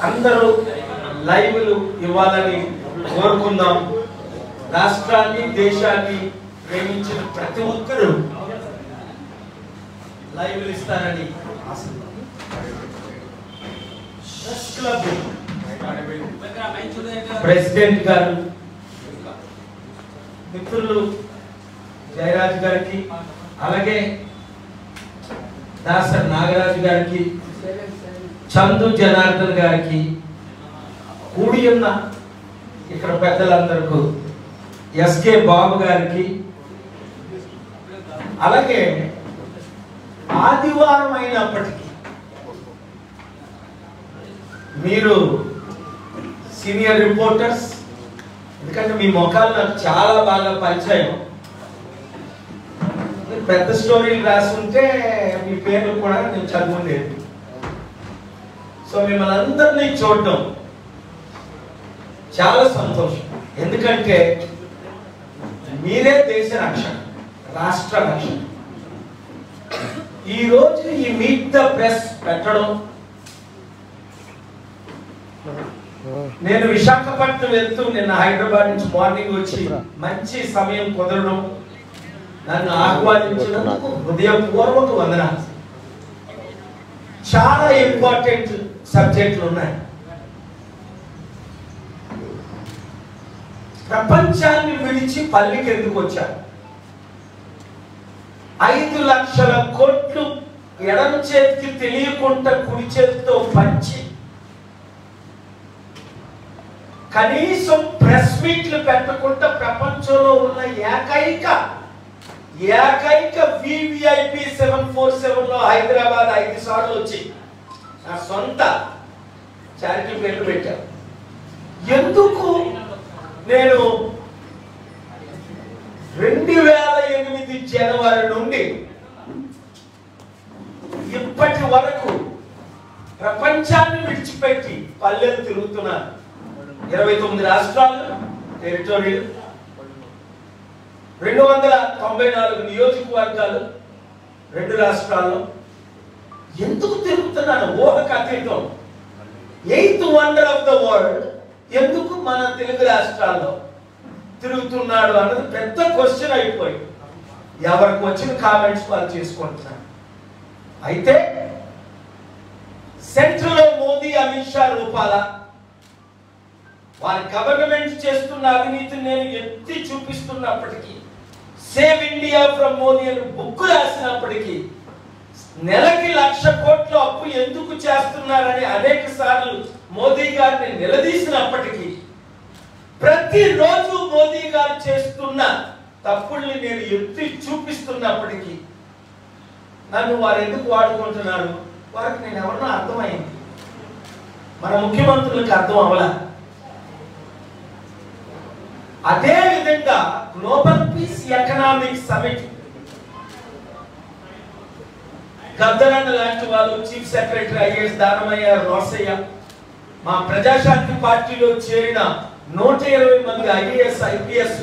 అందరూ లైవ్లు ఇవ్వాలని కోరుకుందాం. రాష్ట్రాన్ని దేశాన్ని ప్రేమించిన ప్రతి ఒక్కరూ లైవ్లు ఇస్తారని ప్రెసిడెంట్ గారు, మిత్రులు జయరాజ్ గారికి, అలాగే దాసర్ నాగరాజు గారికి, చందు జనార్దన్ గారికి, కూడి ఉన్న ఇక్కడ పెద్దలందరికీ, ఎస్కే బాబు గారికి, అలాగే ఆదివారం అయినప్పటికీ మీరు సీనియర్ రిపోర్టర్స్, ఎందుకంటే మీ ముఖాలు నాకు చాలా బాగా పరిచయం. పెద్ద స్టోరీలు రాసుంటే మీ పేర్లు కూడా నేను చదువులేదు. సో మిమ్మల్ని అందరినీ చూడటం చాలా సంతోషం. ఎందుకంటే మీరే దేశ రక్షణ, రాష్ట్ర రక్షణ. ఈరోజు ఈ మీట్ ద ప్రెస్ పెట్టడం, నేను విశాఖపట్నం వెళ్తూ నిన్న హైదరాబాద్ నుంచి మార్నింగ్ వచ్చి మంచి సమయం కుదరడం, నన్ను ఆహ్వానించినందుకు హృదయపూర్వక వందనాలు. చాలా ఇంపార్టెంట్ సబ్జెక్టులు ఉన్నాయి. ప్రపంచాన్ని విడిచి పల్లికి ఎందుకు వచ్చారు? 5 లక్షల కోట్లు ఎడమ చేతికి తెలియకుండా కుడి చేతితో పంచి కనీసం ప్రెస్ మీట్లు పెట్టకుండా ప్రపంచంలో ఉన్న ఏకైక VVIP 747 లో హైదరాబాద్ 5 సార్లు వచ్చి నా సొంత చారిటీ పేర్లు పెట్టాను. ఎందుకు నేను 2008 జనవరి నుండి ఇప్పటి వరకు ప్రపంచాన్ని విడిచిపెట్టి పల్లెలు తిరుగుతున్నాను. 29 రాష్ట్రాలు, టెరిటోరీలు, 294 నియోజకవర్గాలు, 2 రాష్ట్రాల్లో. ఎందుకు తిరుగుతున్నాను? ఊహకు అతీతం. 8th wonder of the world ఎందుకు మన తెలుగు రాష్ట్రాల్లో తిరుగుతున్నాడు అన్నది పెద్ద క్వశ్చన్ అయిపోయి ఎవరికి వచ్చిన కామెంట్స్ వాళ్ళు చేసుకుంటున్నారు. అయితే సెంట్రల్ లో మోదీ, అమిత్ షా రూపాల వారి గవర్నమెంట్ చేస్తున్న అవినీతిని నేను ఎత్తి చూపిస్తున్నప్పటికీ, సేవ్ ఇండియా ఫ్రమ్ మోదీ అని బుక్ రాసినప్పటికీ, నెలకి 1,00,000 కోట్ల అప్పు ఎందుకు చేస్తున్నారని అనేక సార్లు మోదీ గారిని నిలదీసినప్పటికీ, ప్రతిరోజు మోదీ గారు చేస్తున్న తప్పుల్ని నేను ఎత్తి చూపిస్తున్నప్పటికీ నన్ను వారు ఎందుకు వాడుకుంటున్నారు? వారికి నేను ఎవరన్నా అర్థమైంది, మన ముఖ్యమంత్రులకు అర్థం అవ్వలా. అదే విధంగా గ్లోబల్ పీస్ ఎకనామిక్ సమిట్ గద్దరన్న లాంటి వాళ్ళు, chief secretary IAS Danamayya Rosaiah, మా ప్రజాశాంతి పార్టీలో చేరిన 120 మంది ఐఏఎస్ ఐపీఎస్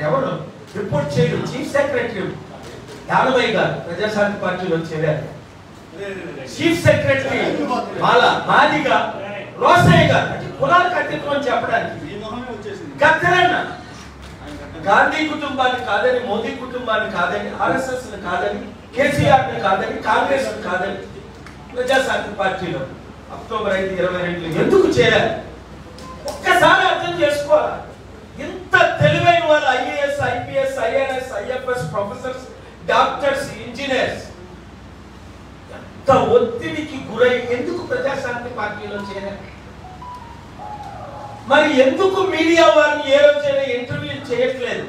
ఎవరు రిపోర్ట్ చేయరు. చీఫ్ సెక్రటరీ దానమయ్య గారు ప్రజాశాంతి పార్టీలో చేరారు. చీఫ్ సెక్రటరీ మాదిగా రోసయ్య గారు, అంటే కులాలకు అతీతం అని చెప్పడానికి. గద్దరన్న గాంధీ కుటుంబాన్ని కాదని, మోదీ కుటుంబాన్ని కాదని, ఆర్ఎస్ఎస్ కాదని, కేసీఆర్ కాదని, కాంగ్రెస్ కాదని ప్రజాశాంతి పార్టీలో అక్టోబర్ 5, 2022 ఎందుకు చేరారు? ఒక్కసారి అర్థం చేసుకోవాలి. ఇంత తెలివైన వాళ్ళు IAS, IPS, IRS, IFS, professors, doctors, engineers ఎంత ఒత్తిడికి గురై ఎందుకు ప్రజాశాంతి పార్టీలో చేరారు? మరి ఎందుకు మీడియా వారిని ఏ రోజైనా ఇంటర్వ్యూ చేయట్లేదు?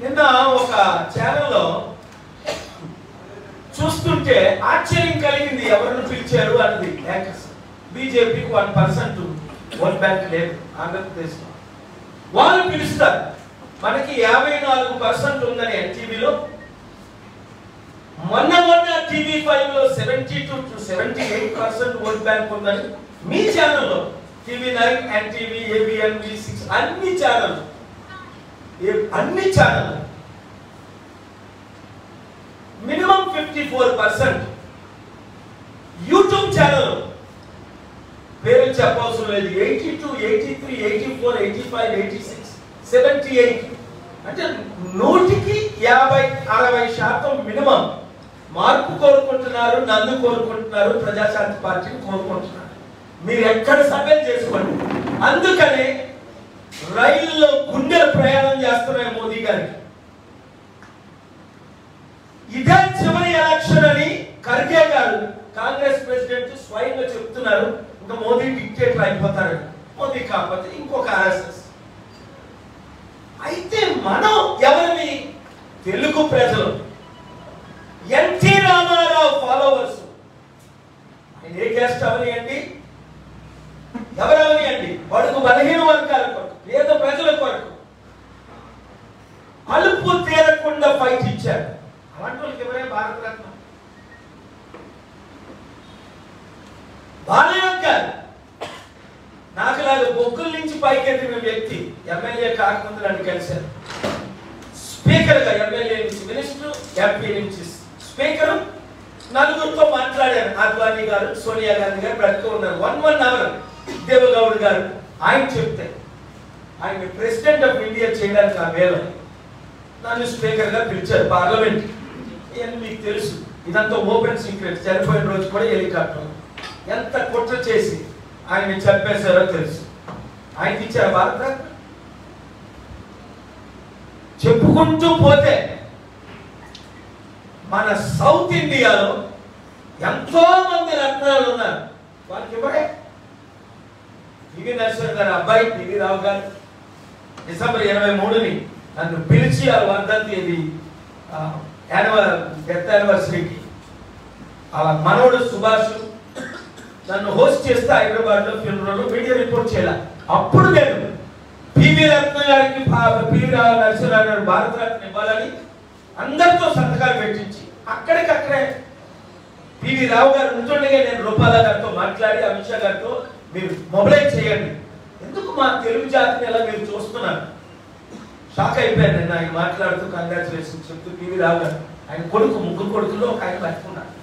నిన్న ఒక ఛానల్లో చూస్తుంటే ఆశ్చర్యం కలిగింది. ఎవరిని పిలిచారు అన్నది. బీజేపీకి 1% ఓట్ బ్యాంక్ లేదు ఆంధ్రప్రదేశ్లో. వాళ్ళు పిలుస్తారు. మనకి 54% ఉందని ఎన్టీవీలో, మొన్న TV5 లో 72 to 78% ఓట్ బ్యాంక్ ఉందని మీ ఛానల్లో, TV9, NTV, ABN, V6 అన్ని ఛానల్ మినిమం 54% చెప్పవలసిన లేదు. 82, 83, 84, 85, 86, 78 అంటే 100కి 50-60% మినిమం మార్పు కోరుకుంటున్నారు, నన్ను కోరుకుంటున్నారు, ప్రజాశాంతి పార్టీని కోరుకుంటున్నారు. మీరు ఎక్కడ సభ్యం చేసుకోండి. అందుకనే రైల్లో గుండెల ప్రయాణం చేస్తున్నాయి మోదీ గారికి. ఇదే చివరి ఎలక్షన్ అని ఖర్గే గారు కాంగ్రెస్ ప్రెసిడెంట్ స్వయంగా చెప్తున్నారు. ఇంకా మోదీ డిక్టేటర్ అయిపోతారు. మోదీ కాకపోతే ఇంకొక ఆర్ఎస్ఎస్. అయితే మనం ఎవరిని? తెలుగు ప్రజలు, ఎన్టీ రామారావు ఫాలోవర్స్. ఆయన ఏ క్యాస్ట్ అవనియండి, ఎవరవనియండి, బడుగు బలహీన వర్గాల కొరకు, పేద ప్రజల కొరకు అలుపు తీరకుండా ఫైట్ ఇచ్చారు. అలాంటి వాళ్ళకి ఎవరే భారతరత్న? బాలయ్య గారు నాకులాగా బొగ్గుల నుంచి పైకెత్తిన వ్యక్తి. ఎమ్మెల్యే కాకముందు నన్ను కలిశారు. స్పీకర్ గా ఎమ్మెల్యే నుంచి మినిస్టర్, ఎంపీ నుంచి స్పీకర్, నలుగురితో మాట్లాడారు. అద్వానీ గారు, సోనియా గాంధీ గారు బ్రతుకు ఉన్నారు. 1 అవర్ దేవగౌడ్ గారు ఆయన చెప్తే ఆయన ప్రెసిడెంట్ ఆఫ్ ఇండియా చేయడానికి ఆ వేళ నన్ను స్పీకర్ గా పిలిచారు పార్లమెంట్. మీకు తెలుసు, ఇదంతా ఓపెన్ సీక్రెట్. చనిపోయిన రోజు కూడా హెలికాప్టర్ ఎంత కుట్ర చేసి ఆయన చంపేశారో తెలుసు. ఆయనకి ఇచ్చారు భారతరత్న. చెప్పుకుంటూ పోతే మన సౌత్ ఇండియాలో ఎంతో మంది రత్నాలు ఉన్నారు. వాళ్ళకి ఇవ్వడే. పివి నరసింహ గారి అబ్బాయి పివి రావు గారు డిసెంబర్ 23ని నన్ను పిలిచి ఆ వర్ధంతి డెత్ యానివర్సరీకి అలా మనోడు సుభాష్ నన్ను హోస్ట్ చేస్తే హైదరాబాద్ లో ఫ్యూనరల్ మీడియా రిపోర్ట్ చేయాలి. అప్పుడు నేను పివి రత్న గారికి పివి నరసింహరావు గారు భారతరత్న ఇవ్వాలని అందరితో సంతకాలు పెట్టించి అక్కడికక్కడే పివి రావు గారు ఉంటుండగా నేను రూపాల గారితో మాట్లాడి అమిత్ షా గారితో మీరు మొబిలైజ్ చేయండి. ఎందుకు మా తెలుగు జాతిని ఎలా మీరు చూస్తున్నారు? షాక్ అయిపోయాను నేను ఆయన మాట్లాడుతూ కంగ్రాచులేషన్ చెప్తూ. పివి రావు గారు ఆయన కొడుకు, ముగ్గురు కొడుకులో ఒక ఆయన పట్టుకున్నాను.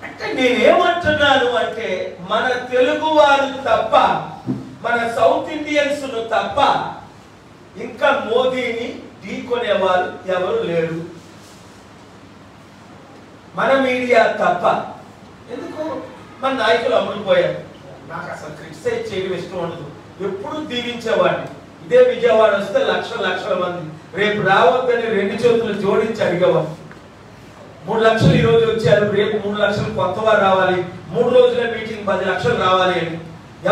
అంటే నేనేమంటున్నాను అంటే మన తెలుగు వారు తప్ప, మన సౌత్ ఇండియన్స్ తప్ప ఇంకా మోదీని ఢీకొనేవారు ఎవరు లేరు. మన మీడియా తప్ప. ఎందుకు? మన నాయకులు అమ్ముడుపోయారు. నాకు అసలు క్రిటిసైజ్ చేయడం ఇష్టం ఉండదు. ఎప్పుడు దీవించేవాడిని. ఇదే విజయవాడ వస్తే లక్షల మంది రేపు రావద్దని 2 చేతులు జోడించి అడిగేవారు. 3 లక్షలు ఈ రోజు వచ్చారు, రేపు 3 లక్షలు కొత్త వారు రావాలి, 3 రోజుల మీటింగ్ 10 లక్షలు రావాలి అని.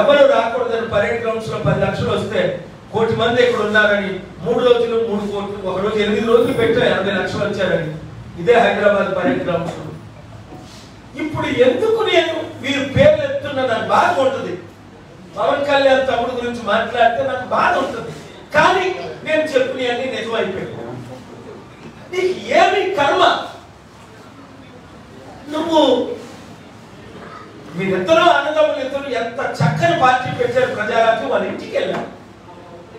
ఎవరు రాకూడదని పరేడ్ గ్రౌండ్స్ లో 10 లక్షలు వస్తే 1 కోటి మంది ఇక్కడ ఉన్నారని 3 రోజులు 3 కోట్లు, ఒక రోజు 8 రోజులు పెట్టా 80 లక్షలు వచ్చారని. ఇదే హైదరాబాద్ పరేడ్ గ్రౌండ్స్ లో. ఇప్పుడు ఎందుకు నేను వీరు పేర్లు ఎత్తున్నా నాకు బాధ ఉంటుంది. పవన్ కళ్యాణ్ తమ్ముడు గురించి మాట్లాడితే నాకు బాధ ఉంటుంది. కానీ నేను చెప్పినవన్నీ నిజమైపోయాయి. నీకు ఏమి కర్మ? నువ్వు మీరిద్దరూ అన్నదమ్ములు ఇద్దరు ఎంత చక్కని పార్టీ పెట్టారు ప్రజారాజ్యం. వాళ్ళ ఇంటికి వెళ్ళారు.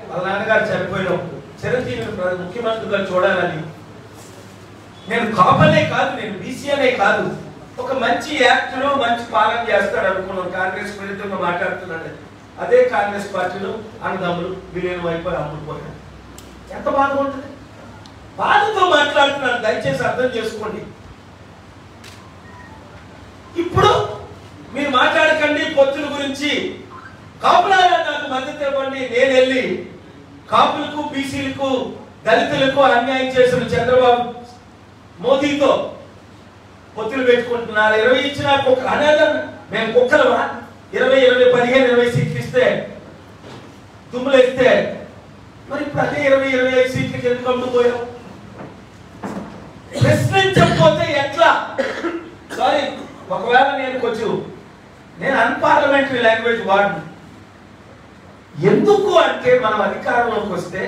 వాళ్ళ నాన్నగారు చనిపోయినప్పుడు చిరంజీవిని ముఖ్యమంత్రిగా చూడాలని. నేను కాపనే కాదు, నేను బీసీనే కాదు, ఒక మంచి యాక్టర్ మంచి పాలన చేస్తాడు అనుకున్నాను. కాంగ్రెస్ విరుద్ధంగా మాట్లాడుతున్నాడు. అదే కాంగ్రెస్ పార్టీలో అన్నదమ్ములు విలీనం అయిపోయి అమ్ముడుపోయారు. ఎంత బాధగా ఉంటుంది? బాధతో మాట్లాడుతున్నాను, దయచేసి అర్థం చేసుకోండి. ఇప్పుడు మీరు మాట్లాడకండి పొత్తుల గురించి. కాపులారా నాకు మద్దతు ఇవ్వండి. నేను వెళ్ళి కాపులకు, బీసీలకు, దళితులకు అన్యాయం చేసిన చంద్రబాబు మోదీతో పొత్తులు పెట్టుకుంటున్నారు. 20 ఇచ్చినా అనేది మేము కుక్కలమా? 20, 15, 20 సీట్లు ఇస్తే దుమ్ములు ఇస్తే మరి ఇప్పుడు అదే 20, 25 సీట్లకి ఎందుకు అమ్ముకుపోయాం? ప్రశ్నించకపోతే ఎట్లా? సారీ, ఒకవేళ నేను అన్పార్లమెంటరీ లాంగ్వేజ్ వాడను. ఎందుకు అంటే మనం అధికారంలోకి వస్తే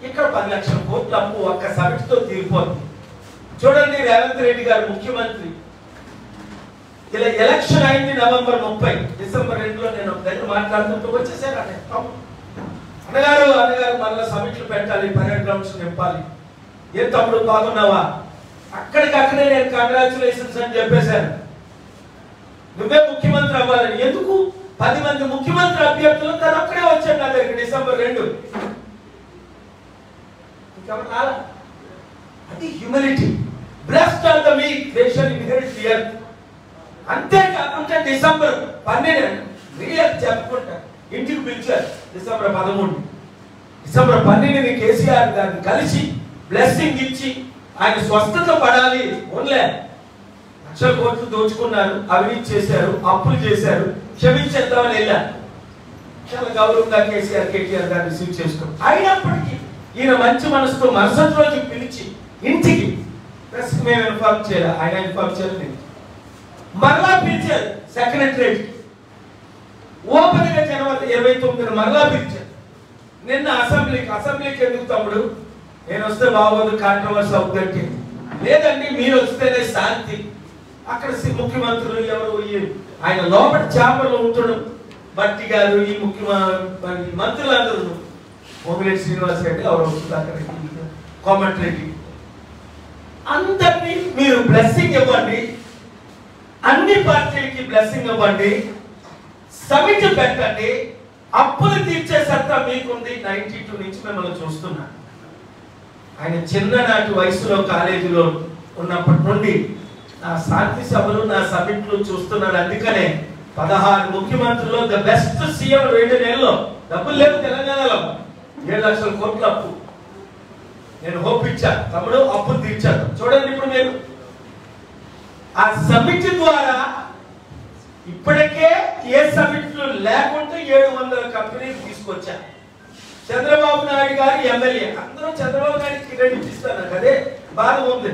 ఇక్కడ 10 లక్షల కోట్ల అప్పు ఒక్క సమిటితో తీరిపోతుంది. చూడండి, రేవంత్ రెడ్డి గారు ముఖ్యమంత్రి, ఇలా ఎలక్షన్ అయింది నవంబర్ 30, డిసెంబర్ 2లో నేను దగ్గర మాట్లాడుతుంటూ వచ్చేసారు. అన్నగారు మళ్ళీ సమిట్లు పెట్టాలి, పరేడ్ గ్రౌండ్స్ నింపాలి. ఏ తమ్ముడు బాగున్నావా? అక్కడికక్కడే నేను కంగ్రాచులేషన్స్ అని చెప్పేశాను. నువ్వే ముఖ్యమంత్రి అవ్వాలని. ఎందుకు? 10 మంది ముఖ్యమంత్రి అభ్యర్థులు తను ఒక్కడే వచ్చాడు నా దగ్గరికి డిసెంబర్ 2. అది humility. Blessed are the meek, they shall inherit the earth. అంతేకాకుండా డిసెంబర్ 12 రియల్ చెప్పుకుంటా ఇంటికి పిలిచారు. డిసెంబర్ 13 డిసెంబర్ 12 కేసీఆర్ గారిని కలిసి బ్లెస్సింగ్ ఇచ్చి ఆయన స్వస్థత పడాలి. ఓన్లే లక్షల కోట్లు దోచుకున్నారు, అవినీతి చేశారు, అప్పులు చేశారు, క్షమించేద్దామని వెళ్ళారు. చాలా గౌరవంగా కేటీఆర్ గారు రిసీవ్ చేసుకున్నారు. అయినప్పటికీ ఈయన మంచి మనసుతో మరుసటి రోజు పిలిచి ఇంటికి ప్రెస్ మేము ఇన్ఫార్మ్ చేయాలి, ఆయన ఇన్ఫార్మ్ చేయాలి. మరలా పిలిచారు సెక్రటరేట్. ఓపెన్ గా జనవరి 29 మరలా పిలిచారు. నిన్న అసెంబ్లీకి ఎందుకు తమ్ముడు, నేను వస్తే బాగోదు, కాంట్రవర్సీ అవుతుందంటే లేదండి మీరు వస్తేనే శాంతి. అక్కడ ముఖ్యమంత్రులు ఎవరు, ఆయన లోపల చేపలు ఉంటున్నాడు, బట్టి గారు, ఈ మంత్రులందరూ, మోమిరెడ్డి శ్రీనివాస్ రెడ్డి, ఎవరు సుధాకర్ రెడ్డి, కోమటిరెడ్డి, అందరినీ మీరు బ్లెస్సింగ్ ఇవ్వండి, అన్ని పార్టీలకి బ్లెస్సింగ్ ఇవ్వండి, సమిట్ పెట్టండి, అప్పులు తీర్చే సత్తా మీకుంది. 92 నుంచి మిమ్మల్ని చూస్తున్నా. ఆయన చిన్ననాటి వయసులో కాలేజీలో ఉన్నప్పటి నుండి నా శాంతి సభలు, నా సమిట్లు చూస్తున్నాడు. అందుకనే 16 ముఖ్యమంత్రులు ద బెస్ట్ సీఎం 2 నెలల్లో. డబ్బులు లేవు తెలంగాణలో, 7 లక్షల కోట్ల అప్పు. నేను హోప్ ఇచ్చాను, తమ్ముడు అప్పులు తీర్చాను. చూడండి ఇప్పుడు మీరు ఆ సమిట్ ద్వారా ఇప్పటికే ఏ సమిట్లు లేకుంటే 700 కంపెనీలు తీసుకొచ్చారు. చంద్రబాబు నాయుడు గారు ఎమ్మెల్యే, అందరూ చంద్రబాబు నాయుడుకి క్రెడిట్ ఇస్తారు. నాకు అదే బాధ ఉంది.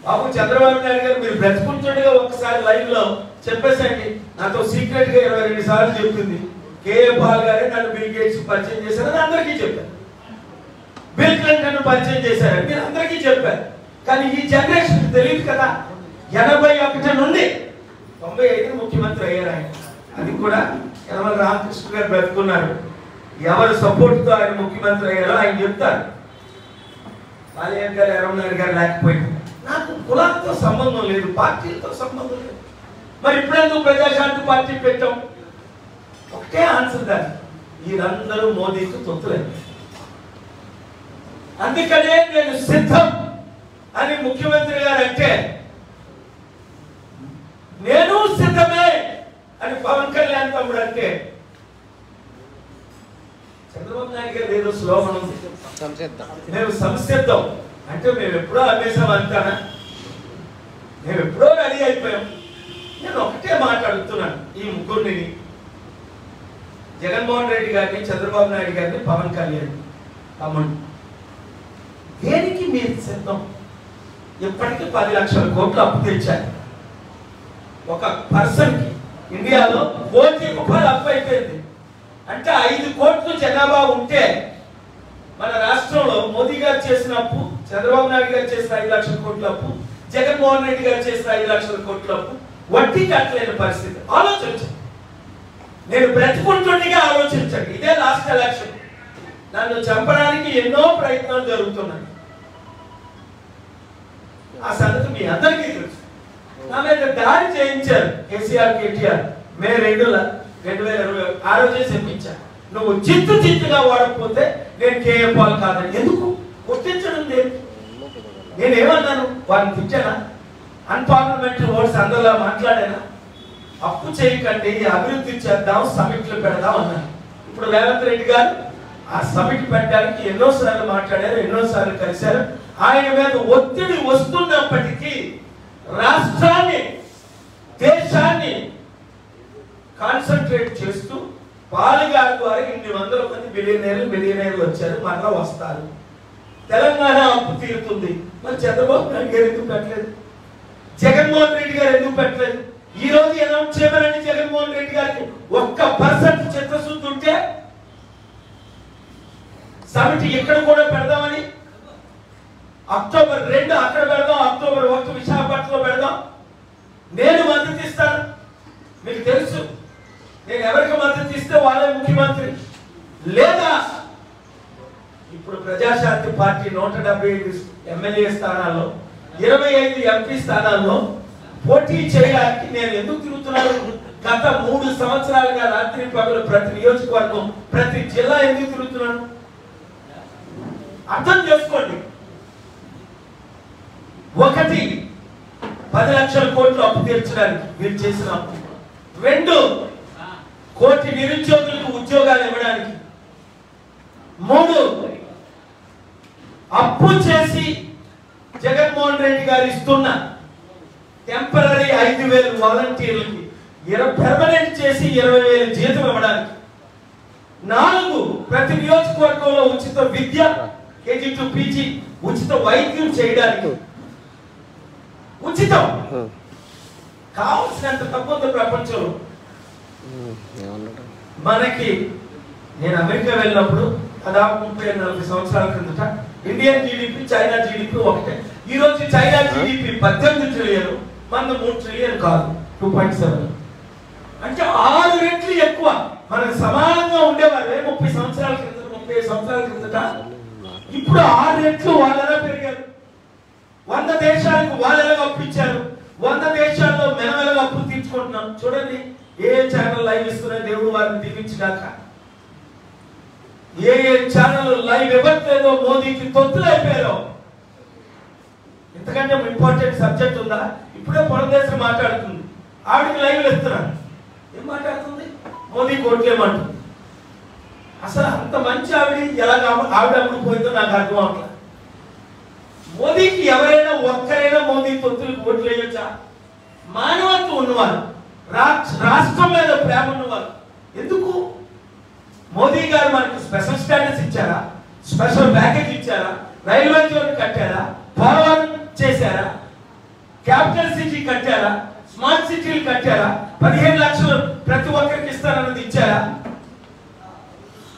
బాబు చంద్రబాబు నాయుడు గారు మీరు బ్రతుకుంటుండగా ఒక్కసారి లైవ్ లో చెప్పేసండి. నాతో సీక్రెట్ గా 22 సార్లు చెప్తుంది. కేఏ పాల్ గారే నన్ను బిల్ గేట్స్ పరిచయం చేశారని అందరికీ చెప్పారు, బిల్ క్లింటన్ పరిచయం చేశారని మీరు అందరికీ చెప్పారు. కానీ ఈ జనరేషన్ తెలియదు కదా. 81 నుండి 95 ముఖ్యమంత్రి అయ్యారు ఆయన. అది కూడా యనమల రామకృష్ణ గారు బ్రతుకున్నారు. ఎవరు సపోర్ట్ తో ఆయన ముఖ్యమంత్రి అయ్యారో ఆయన చెప్తారు. బాలయ్య గారు, ఎర్రమనాయుడు గారు లేకపోయింది. నాకు కులాలతో సంబంధం లేదు, పార్టీలతో సంబంధం లేదు. మరి ఇప్పుడెందుకు ప్రజాశాంతి పార్టీ పెట్టాం? ఒకటే ఆన్సర్ దాన్ని, వీరందరూ మోదీకి తొత్తులేదు. అందుకనే నేను సిద్ధం అని ముఖ్యమంత్రి గారు అంటే నేను సిద్ధమే అని పవన్ కళ్యాణ్ తమ్ముడు అంటే చంద్రబాబు నాయుడు గారు ఏదో స్లోగన్ ఉంది, మేము సంసిద్ధం అంటే మేము ఎప్పుడో అభ్యాసం అంటానా, మేము ఎప్పుడో రెడీ అయిపోయాం. నేను ఒకటే మాట్లాడుతున్నాను, ఈ ముగ్గురిని, జగన్మోహన్ రెడ్డి గారిని, చంద్రబాబు నాయుడు గారిని, పవన్ కళ్యాణ్ తమ్ముడు, దేనికి మీరు సిద్ధం? ఇప్పటికీ 10 లక్షల కోట్లు అప్పు తెచ్చారు. ఒక పర్సన్ కి ఇండియాలో 1 కోటి రూపాయలు అప్పు అయిపోయింది. అంటే 5 కోట్లు జనాభా ఉంటే మన రాష్ట్రంలో మోదీ గారు చేసిన అప్పు, చంద్రబాబు నాయుడు గారు చేసిన 5 లక్షల కోట్ల అప్పు, జగన్మోహన్ రెడ్డి గారు చేసిన 5 లక్షల కోట్ల అప్పు, వడ్డీ కట్టలేని పరిస్థితి. ఆలోచించండి, నేను బ్రతుకుంటుండగా ఆలోచించండి. ఇదే లాస్ట్ ఎలక్షన్, నన్ను చంపడానికి ఎన్నో ప్రయత్నాలు జరుగుతున్నాయి. ఆ సంగతి మీ అందరికీ తెలుసు. నా మీద దాడి చేయించారు కేసీఆర్, కేటీఆర్. మే 2020 ఆ రోజే చెప్పించారు, నువ్వు చిత్తుగా వాడకపోతే నేను కేఏ పాల్ కాదని. ఎందుకు గుర్తించడం లేదు? నేనేమన్నాను? వారిని తిట్టానా? అన్పార్లమెంటరీ ఓట్స్ అందరిలా మాట్లాడానా? అప్పు చేయకండి, అభివృద్ధి చేద్దాం, సమిట్లు పెడదాం అన్నాను. ఇప్పుడు రేవంత్ రెడ్డి గారు ఆ సమిట్ పెట్టడానికి ఎన్నోసార్లు మాట్లాడారు, ఎన్నోసార్లు కలిశారు. ఆయన మీద ఒత్తిడి వస్తున్నప్పటికీ రాష్ట్రాన్ని, దేశాన్ని కాన్సన్ట్రేట్ చేస్తూ పాలుగారి ద్వారా ఇన్ని వందల మంది బిలియనీర్లు వచ్చారు, మరలా వస్తారు. తెలంగాణ అప్పు తీరుతుంది. మరి చంద్రబాబు నాయుడు గారు ఎందుకు పెట్టలేదు? జగన్మోహన్ రెడ్డి గారు ఎందుకు పెట్టలేదు? ఈ రోజు అనౌన్స్ చేయమని జగన్మోహన్ రెడ్డి గారికి 1% చిత్తశుద్ధి ఉంటే సమిట్ ఇక్కడ కూడా పెడదామని, అక్టోబర్ 2 అక్కడ పెడదాం, అక్టోబర్ 1 విశాఖపట్నంలో పెడదాం. నేను మద్దతు ఇస్తాను. మీకు తెలుసు నేను ఎవరికి మద్దతు ఇస్తే వాళ్ళే ముఖ్యమంత్రి. లేదా ఇప్పుడు ప్రజాశాంతి పార్టీ 175 ఎమ్మెల్యే స్థానాల్లో 25 ఎంపీ స్థానాల్లో పోటీ చేయడానికి నేను ఎందుకు తిరుగుతున్నాను? గత 3 సంవత్సరాలుగా రాత్రి పగలు ప్రతి నియోజకవర్గం ప్రతి జిల్లా ఎందుకు తిరుగుతున్నాను? అర్థం చేసుకోండి. 1 10 లక్షల కోట్లు అప్పు తీర్చడానికి మీరు చేసిన అప్పు. 2 కోటి నిరుద్యోగులకు ఉద్యోగాలు ఇవ్వడానికి. 3 అప్పు చేసి జగన్మోహన్ రెడ్డి గారు ఇస్తున్న టెంపరరీ 5,000 వాలంటీర్లకి పెర్మనెంట్ చేసి 20,000 జీతం ఇవ్వడానికి. 4 ప్రతి నియోజకవర్గంలో ఉచిత విద్య KG to PG ఉచిత వైద్యం చేయడానికి. ఉచితం కావాల్సినంత తక్కువ ప్రపంచంలో. మనకి నేను అమెరికా వెళ్ళినప్పుడు దాదాపు 30-40 సంవత్సరాల క్రిందట ఇండియన్ జీడిపి చైనా జీడిపి ఒకటే. ఈ రోజు చైనా జీడిపి 18 ట్రిలియన్, మన 3 ట్రిలియన్ కాదు, 2.7. అంటే 6 రెట్లు ఎక్కువ. మనకు సమానంగా ఉండేవారు 30 సంవత్సరాల క్రిందట, 30 సంవత్సరాల క్రిందట. ఇప్పుడు 6 రెట్లు వాళ్ళలా పెరిగారు. 100 దేశాలకు వాళ్ళెలా అప్పించారు. 100 దేశాల్లో మెనమెలగా అప్పులు తీర్చుకుంటున్నాం. చూడండి ఏ ఛానల్ లైవ్ ఇస్తున్నాయి, దేవుడు వారిని దీవించగాక. ఏ ఛానల్ లైవ్ ఇవ్వట్లేదో మోదీకి తొత్తులైపోయారో. ఇంతకంటే ఇంపార్టెంట్ సబ్జెక్ట్ ఉందా? ఇప్పుడే పొలదేశం మాట్లాడుతుంది, ఆవిడకి లైవ్లు ఇస్తున్నాను. ఏం మాట్లాడుతుంది? మోదీ కోట్లేమంటుంది. అసలు అంత మంచి ఆవిడ ఎలా ఆవిడ అమ్ముడుపోయిందో నాకు అర్థం అవట్లేదు. మోదీకి ఎవరైనా ఒక్కరైనా మోదీ తొత్తులకు ఓట్లు వేయొచ్చా? మానవత్వం ఉన్నవారు, రాష్ట్రం మీద ప్రేమ ఉన్నవారు. ఎందుకు? మోదీ గారు మనకు స్పెషల్ స్టేటస్ ఇచ్చారా? స్పెషల్ ప్యాకేజ్ ఇచ్చారా? రైల్వే జోన్ కట్టారా? పోలవరం చేశారా? క్యాపిటల్ సిటీ కట్టారా? స్మార్ట్ సిటీలు కట్టారా? 15 లక్షలు ప్రతి ఒక్కరికి ఇస్తారన్నది ఇచ్చారా?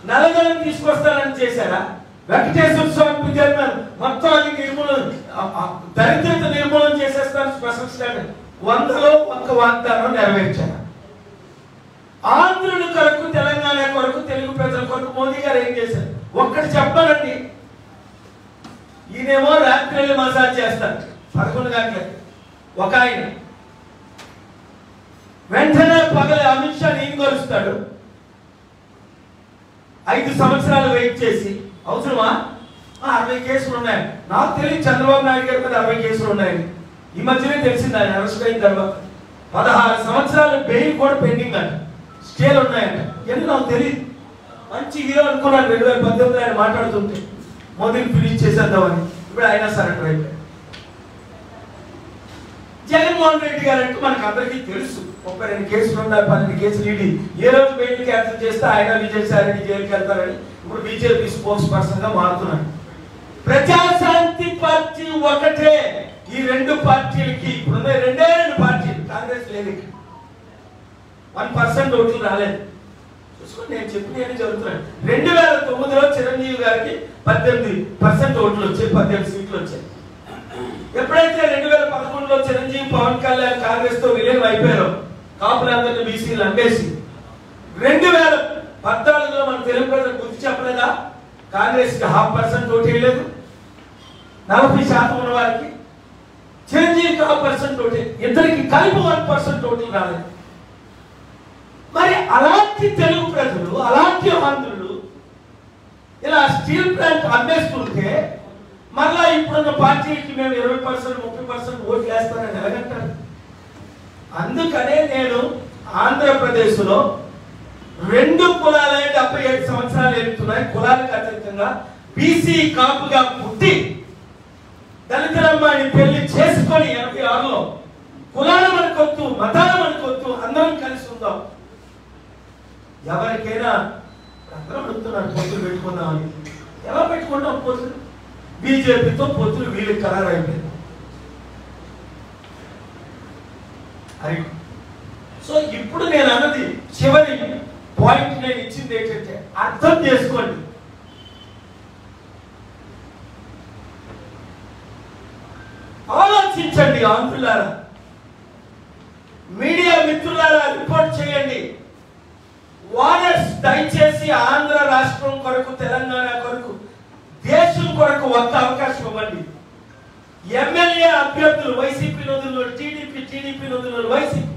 నల్లధనం తీసుకొస్తారని చేశారా? వెంకటేశ్వర స్వామి జన్మం మొత్తం అన్ని దరిద్రత నిర్మూలన చేసేస్తారు. స్పెషల్ స్టేటస్ 100లో 1 వాగ్దానం నెరవేర్చారు. ఆంధ్రుల కొరకు, తెలంగాణ కొరకు, తెలుగు ప్రజల కొరకు మోదీ గారు ఏం చేశారు? ఒక్కటి చెప్పాలండి. ఈయనేమో రాత్రి మసాజ్ చేస్తారు 11 గంటలకి ఒక ఆయన, వెంటనే పగల అమిత్ షా నేను కొలుస్తాడు. 5 సంవత్సరాలు వెయిట్ చేసి అవసరమా? 60 కేసులు ఉన్నాయి. నాకు తెలియదు చంద్రబాబు నాయుడు గారి మీద 60 కేసులు ఉన్నాయని. ఈ మధ్యనే తెలిసింది ఆయన అరెస్ట్ అయిన తర్వాత. 16 సంవత్సరాలు బెయిల్ కూడా పెండింగ్ అంట, స్టేలు ఉన్నాయంట. ఎందుకు నాకు తెలియదు. మంచి హీరో అనుకున్నాను 2018 ఆయన మాట్లాడుతుంటే మోదీని ఫినిష్ చేసేద్దామని. ఇప్పుడు ఆయన సరెండర్ అయిపోయాడు. జగన్మోహన్ రెడ్డి గారు అంటే మనకు అందరికీ తెలుసు. 32 కేసులు ఉన్నాయి, 12 కేసులు ఈడీ. ఏ రోజు బెయిల్ క్యాన్సిల్ చేస్తే ఆయన విజయసాయి రెడ్డి జైలుకి వెళ్తారని ఇప్పుడు బీజేపీ స్పోక్స్ పర్సన్ గా మారుతున్నాడు. ప్రజాశాంతి పార్టీ ఒకటే. ఈ 2 పార్టీలకి ఇప్పుడున్న 2 పార్టీలు, కాంగ్రెస్ లేదు, 1% ఓట్లు రాలేదు. చూసుకొని నేను చెప్పిన జరుగుతున్నాయి. 2009లో చిరంజీవి గారికి 18% ఓట్లు వచ్చాయి, 18 సీట్లు వచ్చాయి. ఎప్పుడైతే 2011లో చిరంజీవి పవన్ కళ్యాణ్ కాంగ్రెస్ తో విలీనం అయిపోయారో, కాపులందరినీ బీసీలు అంబేసి 2014లో మన తెలుగు ప్రజలు గుర్తు చెప్పలేదా? కాంగ్రెస్ కి 0.5% ఓటు వేయలేదు. 40% ఉన్న వారికి, చిరంజీవికి 0.5% ఓటు, ఇద్దరికి కలిపి 1% ఓట్లు రాలేదు. మరి అలాంటి తెలుగు ప్రజలు, అలాంటి ఆంధ్రులు ఇలా స్టీల్ ప్లాంట్ అమ్మేస్తుంటే మళ్ళా ఇప్పుడున్న పార్టీకి మేము 20% 30% ఓట్లు వేస్తానని ఎలాగంటారు? అందుకనే నేను ఆంధ్రప్రదేశ్లో 2 కులాలే 77 సంవత్సరాలు ఎదుగుతున్నాయి. కులాలకు అతీతంగా బీసీ కాపుగా పుట్టి దళితులమ్మాయిని పెళ్లి చేసుకొని 86లో కులాలు మనకొద్దు, మతాలు మనకొద్దు, అందరం కలిసి ఉందాం. ఎవరికైనా అందరం అడుగుతున్నారు పొత్తులు పెట్టుకుందామని. ఎలా పెట్టుకుంటాం పొత్తులు? బీజేపీతో పొత్తులు వీళ్ళకి ఖరారు అయిపోయింది. సో ఇప్పుడు నేను అన్నది చివరి పాయింట్ నేను ఇచ్చింది ఏంటంటే అర్థం చేసుకోండి. ఆలోచించండి ఆంధ్రులారా, మీడియా మిత్రులారా, రిపోర్ట్ చేయండి. వారస్ దయచేసి ఆంధ్ర రాష్ట్రం కొరకు, తెలంగాణ కొరకు, దేశం కొరకు ఒక్క అవకాశం ఇవ్వండి. ఎమ్మెల్యే అభ్యర్థులు వైసీపీ నదులు, టీడీపీ నదులు వైసీపీ,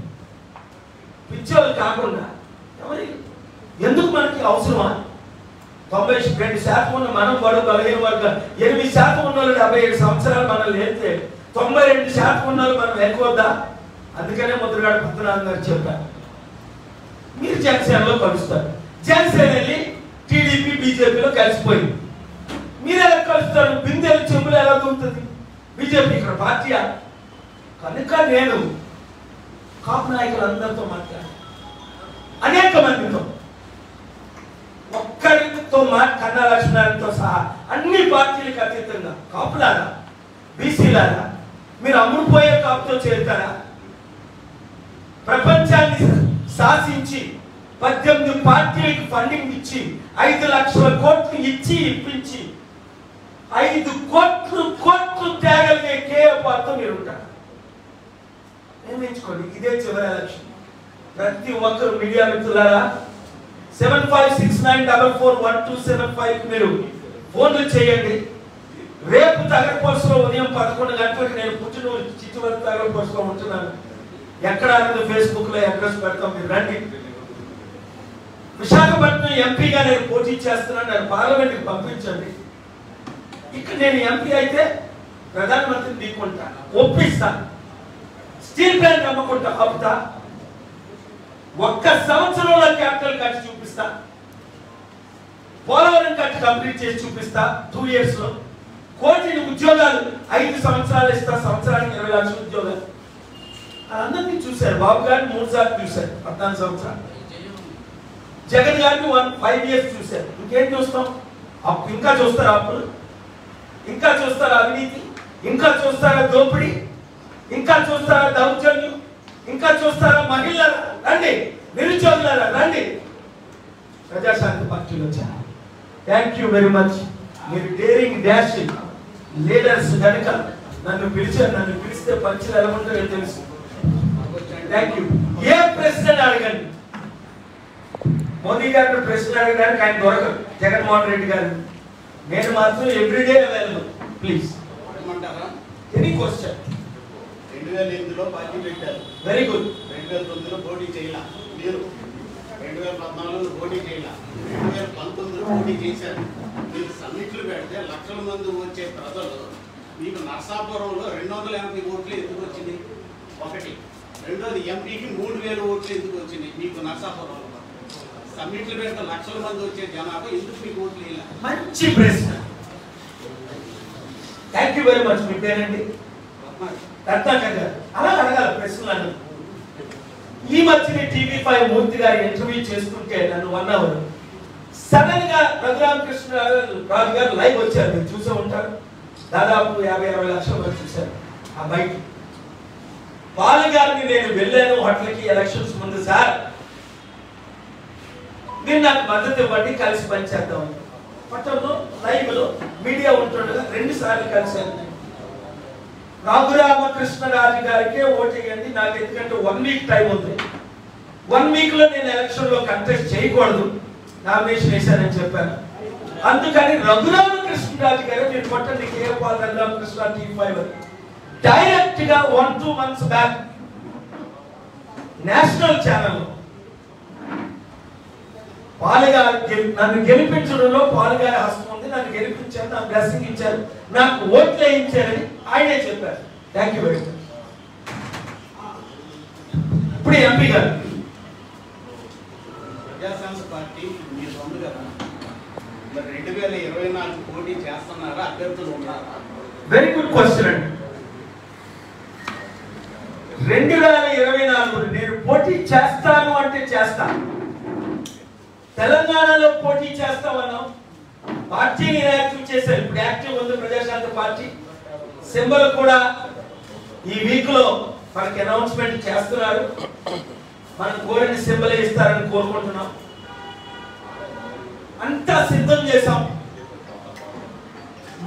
పిచ్చోళ్ళు కాకుండా ఎవరి ఎందుకు మనకి అవసరమా? 92% ఉన్న మనం బడుగు బలహీన వర్గాలు, 8% ఉన్న వాళ్ళు 77 సంవత్సరాలు మనల్ని వెళ్తే 92% ఉన్న వాళ్ళు మనం వెళ్ళవద్దా? అందుకనే ముద్రగడ పద్మనాభం గారు చెప్పారు, మీరు జనసేనలో కలుస్తారు. జనసేన వెళ్ళి టీడీపీ బీజేపీలో కలిసిపోయింది. మీరు ఎలా కలుస్తారు? బిందెలు చెంబులు ఎలా దూకుతుంది? బీజేపీ ఇక్కడ పార్టీయా? కనుక నేను కాపు నాయకులందరితో మాట్లాడాను, అనేక మందితో, ఒక్కరితో కన్నా లక్ష్మణాలతో సహా అన్ని పార్టీలకు అతీతంగా కాపులారా, బీసీలారా, మీరు అమ్ముడుపోయే కాపుతో చేరుతారా? ప్రపంచాన్ని శాసించి 18 పార్టీలకు ఫండింగ్ ఇచ్చి 5 లక్షల కోట్లు ఇచ్చి ఇప్పించి 5 కోట్లు త్యాగలిగే కేఏపార్తో మీరు ఉంటారు. నియమించుకోండి, ఇదే చివరి ఎలక్షన్. ప్రతి ఒక్కరు మీడియా మిత్రులారా 7569441275 మీరు ఫోన్లు చేయండి. రేపు తగరపోసలో ఉదయం 11 గంటలకు నేను పుట్టినూరు చిట్టువరకు తగరపోసలో ఉంటున్నాను. ఎక్కడ అనేది ఫేస్బుక్ లో అడ్రస్ పెడతాం, మీరు రండి. విశాఖపట్నం ఎంపీగా నేను పోటీ చేస్తున్నాను, నేను పార్లమెంట్కి పంపించండి. ఇక్కడ నేను ఎంపీ అయితే ప్రధానమంత్రిని దిక్కుంటా, ఒప్పిస్తా, స్టీల్ ప్లాంట్ అమ్ముకుంటా, ఆపుతా, 1 సంవత్సరంలో క్యాపిటల్ కట్టి చూపిస్తా, పోలవరం కట్టి కంప్లీట్ చేసి చూపిస్తా, 2 years లో 1 కోటి ఉద్యోగాలు 5 సంవత్సరాలు ఇస్తా, సంవత్సరానికి 20 లక్షల ఉద్యోగాలు. అందరినీ చూశారు, బాబు గారిని 3 సార్లు చూశారు, 14 సంవత్సరాలు. జగన్ గారిని 5 years చూశారు. ఇంకేం చూస్తాం? అప్పు ఇంకా చూస్తారా? అప్పులు ఇంకా చూస్తారా? అవినీతి ఇంకా చూస్తారా? దోపిడీ ఇంకా చూస్తారా? దౌర్జన్యం ఇంకా చూస్తారా? మహిళలు రండి, నిరుద్యోగులారా రండి, ప్రజాశాంతి పార్టీలో వచ్చారు. Thank you very much. మీరు డేరింగ్ డాషింగ్ లీడర్స్ కనుక నన్ను పిలిచారు. నన్ను పిలిస్తే పంచులు ఎలా ఉంటాయో తెలుసు. Thank you. ఏ ప్రశ్న అడగండి, మోదీ గారిని ప్రశ్న అడగడానికి ఆయన దొరకరు, జగన్మోహన్ రెడ్డి గారు. నేను మాత్రం everyday available. Please any question. 2008లో పార్టీ పెట్టారు, వెరీ గుడ్. 2009లో పోటీ చేయాల, మీరు 2014లో పోటీ చేయాల, 2019లో పోటీ చేశారు. మీరు సమ్మిట్లు పెడితే లక్షల మంది వచ్చే ప్రజలు మీకు నర్సాపురంలో 280 ఓట్లు ఎందుకు వచ్చింది? ఒకటి. రెండోది, ఎంపీకి 3000 ఓట్లు ఎందుకు వచ్చినాయి మీకు నర్సాపురంలో? సమ్మిట్లు పెడితే లక్షల మంది వచ్చే జనాభా ఎందుకు మీకు ఓట్లు వేయాలి? మంచి ప్రశ్న. Thank you very much. మీ పేరండి? రత్నాకర్ గారు. అలా అడగాలి ప్రశ్నలను. ఈ మధ్యనే TV5 మూర్తి గారి ఇంటర్వ్యూ చేస్తుంటే నన్ను 1 hour సడన్ గా రఘురామకృష్ణరాజు గారు లైవ్ వచ్చారు. మీరు చూసే ఉంటారు, దాదాపు 50-60 లక్షల మంది చూశారు ఆ బైక్. పాల్ గారిని నేను వెళ్ళాను హోటల్కి ఎలక్షన్స్ ముందు, సార్ మీరు నాకు మద్దతు ఇవ్వండి, కలిసి పనిచేద్దాం. పట్టణంలో లైవ్ లో మీడియా ఉంటుండగా 2 సార్లు కలిశాను. రఘురామకృష్ణరాజు గారికే ఓటేయండి నాకు, ఎందుకంటే 1 week టైం ఉంది, 1 week లో నేను ఎలక్షన్ లో కంటెస్ట్ చేయకూడదు, నామినేషన్ వేశానని చెప్పాను. అందుకని రఘురామకృష్ణరాజు గారు మీరు కొట్టండి, కేపాల్ రఘురామకృష్ణ TV5 డైరెక్ట్ గా 1-2 months బ్యాక్ నేషనల్ ఛానల్ పాలుగారు నన్ను గెలిపించడంలో పాలుగారి హస్తం ఉంది, నన్ను గెలిపించారు, నాకు బ్లెస్సింగ్ ఇచ్చారు, నాకు ఓట్లు వేయించారని ఆయనే చెప్పారు. Thank you very much. ఇప్పుడు ఎంపీ గారు, ప్రజాశాంతి పార్టీ మీ సొంత కదా, మరి 2024 పోటీ చేస్తున్నారా? అభ్యర్థులు ఉన్నారా? వెరీ గుడ్ క్వశ్చన్ అండి. 2024 నేను పోటీ చేస్తాను అంటే చేస్తాను. తెలంగాణలో పోటీ చేస్తామన్నాం, పార్టీని యాక్టివ్ చేశారు. ఇప్పుడు యాక్టివ్ ఉంది ప్రజాశాంతి పార్టీ. సింబల్ కూడా ఈ వీక్ లో మనకి అనౌన్స్మెంట్ చేస్తున్నారు. మనం కోరిన సింబల్ ఇస్తారని కోరుకుంటున్నాం. అంతా సిద్ధం చేశాం.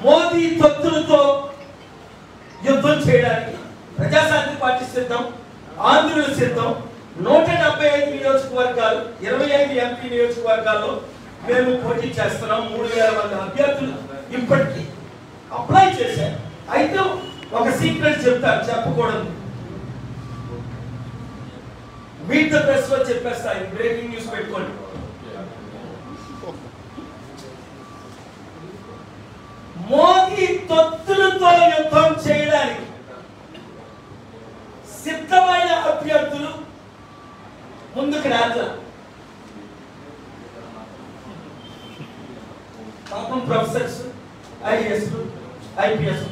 మోదీ తొత్తులతో యుద్ధం చేయడానికి ప్రజాశాంతి పార్టీ సిద్ధం, ఆంధ్రులు సిద్ధం. 175 నియోజకవర్గాలు, 25 ఎంపీ నియోజకవర్గాల్లో మేము పోటీ చేస్తున్నాం. 3000 మంది అభ్యర్థులు ఇప్పటికీ అప్లై చేశారు. అయితే ఒక సీక్రెట్ చెప్తాను, చెప్పకూడదు. మీట్ ద ప్రెస్ లో చెప్పేస్తా, బ్రేకింగ్ న్యూస్ పెట్టుకోండి. మోదీ తొత్తులతో యుద్ధం చేయడానికి సిద్ధమైన అభ్యర్థులు ముందుకు రాట్లా. పాపం professors, IAS, IPS.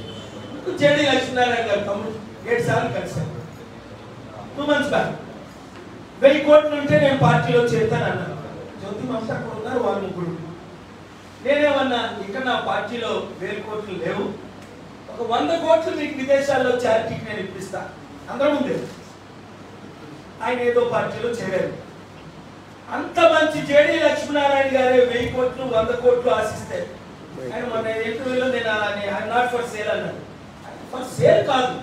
JD Lakshminarayana గారు తమ్ముడు 7 సార్లు కలిశారు 2 months బ్యాక్. 1000 కోట్లు ఉంటే నేను పార్టీలో చేరుతాను అన్నాను. జ్యోతి మమత అక్కడ ఉన్నారు, వాళ్ళు ముగ్గురు. నేనేమన్నా ఇక్కడ నా పార్టీలో 1000 కోట్లు లేవు, ఒక 100 కోట్లు మీకు విదేశాల్లో చారిటీకి నేను ఇప్పిస్తా అందరం ఉంది. ఆయన ఏదో పార్టీలో చేరారు. అంత మంచి జేడీ లక్ష్మీనారాయణ గారే 1000 కోట్లు 100 కోట్లు ఆశిస్తే ఆయన మన ఇంటర్వ్యూలో నేను ఐఎమ్ నాట్ ఫర్ సేల్ అన్నాడు. ఫర్ సేల్ కాదు,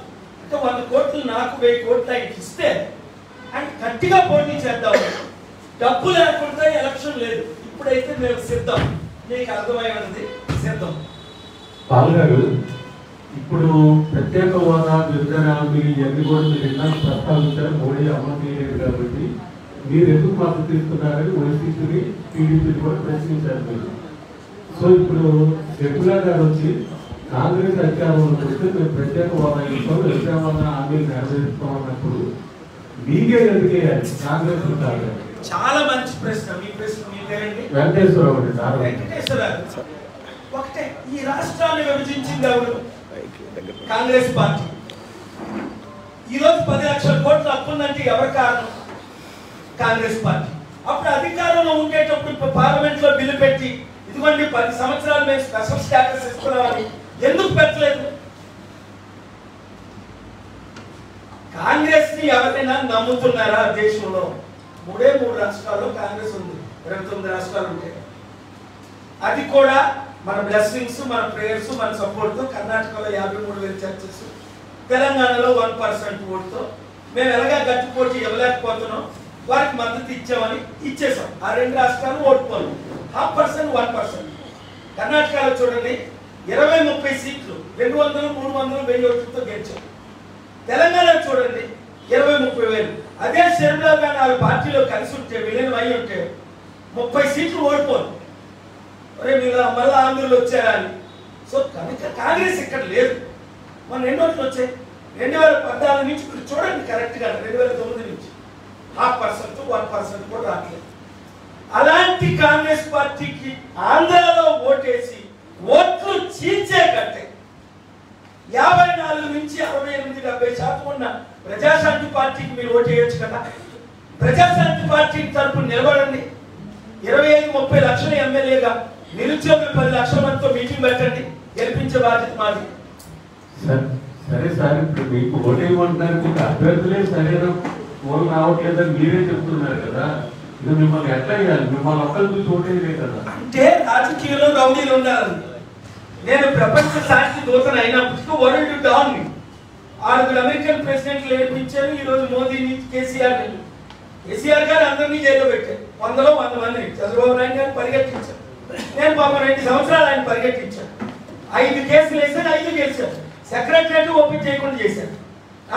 అంటే 100 కోట్లు నాకు 1000 కోట్లు ఆయనకి ఇస్తే ఆయన గట్టిగా పోటీ చేద్దాం. డబ్బు లేకుండా ఎలక్షన్ లేదు, ఇప్పుడైతే మేము సిద్ధం. మీకు అర్థమైనది సిద్ధం. పాల్గారు ఇప్పుడు ప్రత్యేక హోదా విభజన హామీలు ఇవన్నీ కూడా మీరు ఎన్నో ప్రస్తావించారు. మోడీ అమలు చేయలేదు కాబట్టి మీరు ఎందుకు మద్దతు ఇస్తున్నారని వైసీపీని టీడీపీని కూడా ప్రశ్నించారు మీరు. సో ఇప్పుడు రెగ్యులర్ గారు వచ్చి కాంగ్రెస్ అధికారంలోకి వస్తే మేము ప్రత్యేక హోదా ఇస్తాం, విభజన హోదా హామీలు నెరవేరుస్తాం అన్నప్పుడు మీకే ఎందుకేయాలి కాంగ్రెస్ ఉంటారు? చాలా మంచి ప్రశ్న. మీ ప్రశ్న మీ పేరండి? వెంకటేశ్వరరావు. వెంకటేశ్వరరావు. ఒకటే, ఈ రాష్ట్రాన్ని విభజించింది ఎవరు? కాంగ్రెస్ పార్టీ. ఈరోజు 10 లక్షల కోట్లు అప్పుందంటే ఎవరి కారణం? కాంగ్రెస్ పార్టీ. అప్పుడు అధికారంలో ఉండేటప్పుడు పార్లమెంట్ లో బిల్లు పెట్టి ఇదిగోండి 10 సంవత్సరాలు మేము స్పెషల్ స్టేటస్ ఇస్తున్నామని ఎందుకు పెట్టలేదు? కాంగ్రెస్ ని ఎవరైనా నమ్ముతున్నారా? దేశంలో 3 రాష్ట్రాల్లో కాంగ్రెస్ ఉంది, 29 రాష్ట్రాలు ఉంటాయి. అది కూడా మన బ్లెస్సింగ్స్, మన ప్రేయర్స్, మన సపోర్ట్ తో కర్ణాటకలో 53,000 చర్చెస్, తెలంగాణలో 1% ఓటుతో మేము ఎలాగా గట్టి పోటీ ఇవ్వలేకపోతున్నాం, వారికి మద్దతు ఇచ్చామని ఇచ్చేసాం. ఆ 2 రాష్ట్రాలు ఓటుకోవాలి 0.5%, 1%. కర్ణాటకలో చూడండి 20-30 సీట్లు 200, 300, 1000 ఓట్లతో గెలిచాం. తెలంగాణ చూడండి 20-30 వేలు. అదే షర్మిలా గాని వాళ్ళ పార్టీలో కలిసి ఉంటే విలీనం అయి ఉంటే 30 సీట్లు ఓడిపోదు. మీరు మళ్ళీ ఆంధ్రులు వచ్చారా అని. సో కనుక కాంగ్రెస్ ఇక్కడ లేదు. మన ఎన్ని ఓట్లు వచ్చాయి? 2014 నుంచి ఇప్పుడు చూడండి కరెక్ట్గా 2009 నుంచి 0.5%, 1% కూడా రావట్లేదు. అలాంటి కాంగ్రెస్ పార్టీకి ఆంధ్రాలో ఓటేసి ఓట్లు చీల్చే కట్టే 54 నుంచి 68-70% ఉన్న ప్రజాశాంతి పార్టీకి మీరు ఓటు వేయొచ్చు కదా. ప్రజాశాంతి పార్టీ తరపున నిలబడండి. 25-30 లక్షల ఎమ్మెల్యేగా నిరుద్యోగులు 10 లక్షల మందితో మీటింగ్ పెట్టండి, గెలిపించే బాధ్యత మాది. సరే సార్, ఇప్పుడు మీకు ఓటేయమంటున్నారు, మీకు అభ్యర్థులే సరైన ఓటు రావట్లేదని మీరే చెప్తున్నారు కదా. ఇది మిమ్మల్ని ఎట్లా చేయాలి? మిమ్మల్ని ఒక్కరి గురించి ఓటేయలే కదా. అంటే రాజకీయంలో రౌడీలు ఉండాలి. నేను ప్రపంచ శాంతి దూతను అయినప్పటికీ వరల్డ్ డాన్ 6 అమెరికన్ ప్రెసిడెంట్లు ఏర్పించారు. ఈ రోజు మోదీని, కేసీఆర్ గారు అందరినీ జైల్లో పెట్టారు. 100లో 100 మందిని చంద్రబాబు నాయుడు గారు పరిగెట్టించారు. నేను పాపం 2 సంవత్సరాలు ఆయన పరిగెట్టించాను. 5 కేసులు వేసాను, 5 గెలిచాను. సెక్రటరీ ఓపెన్ చేయకుండా చేశాను.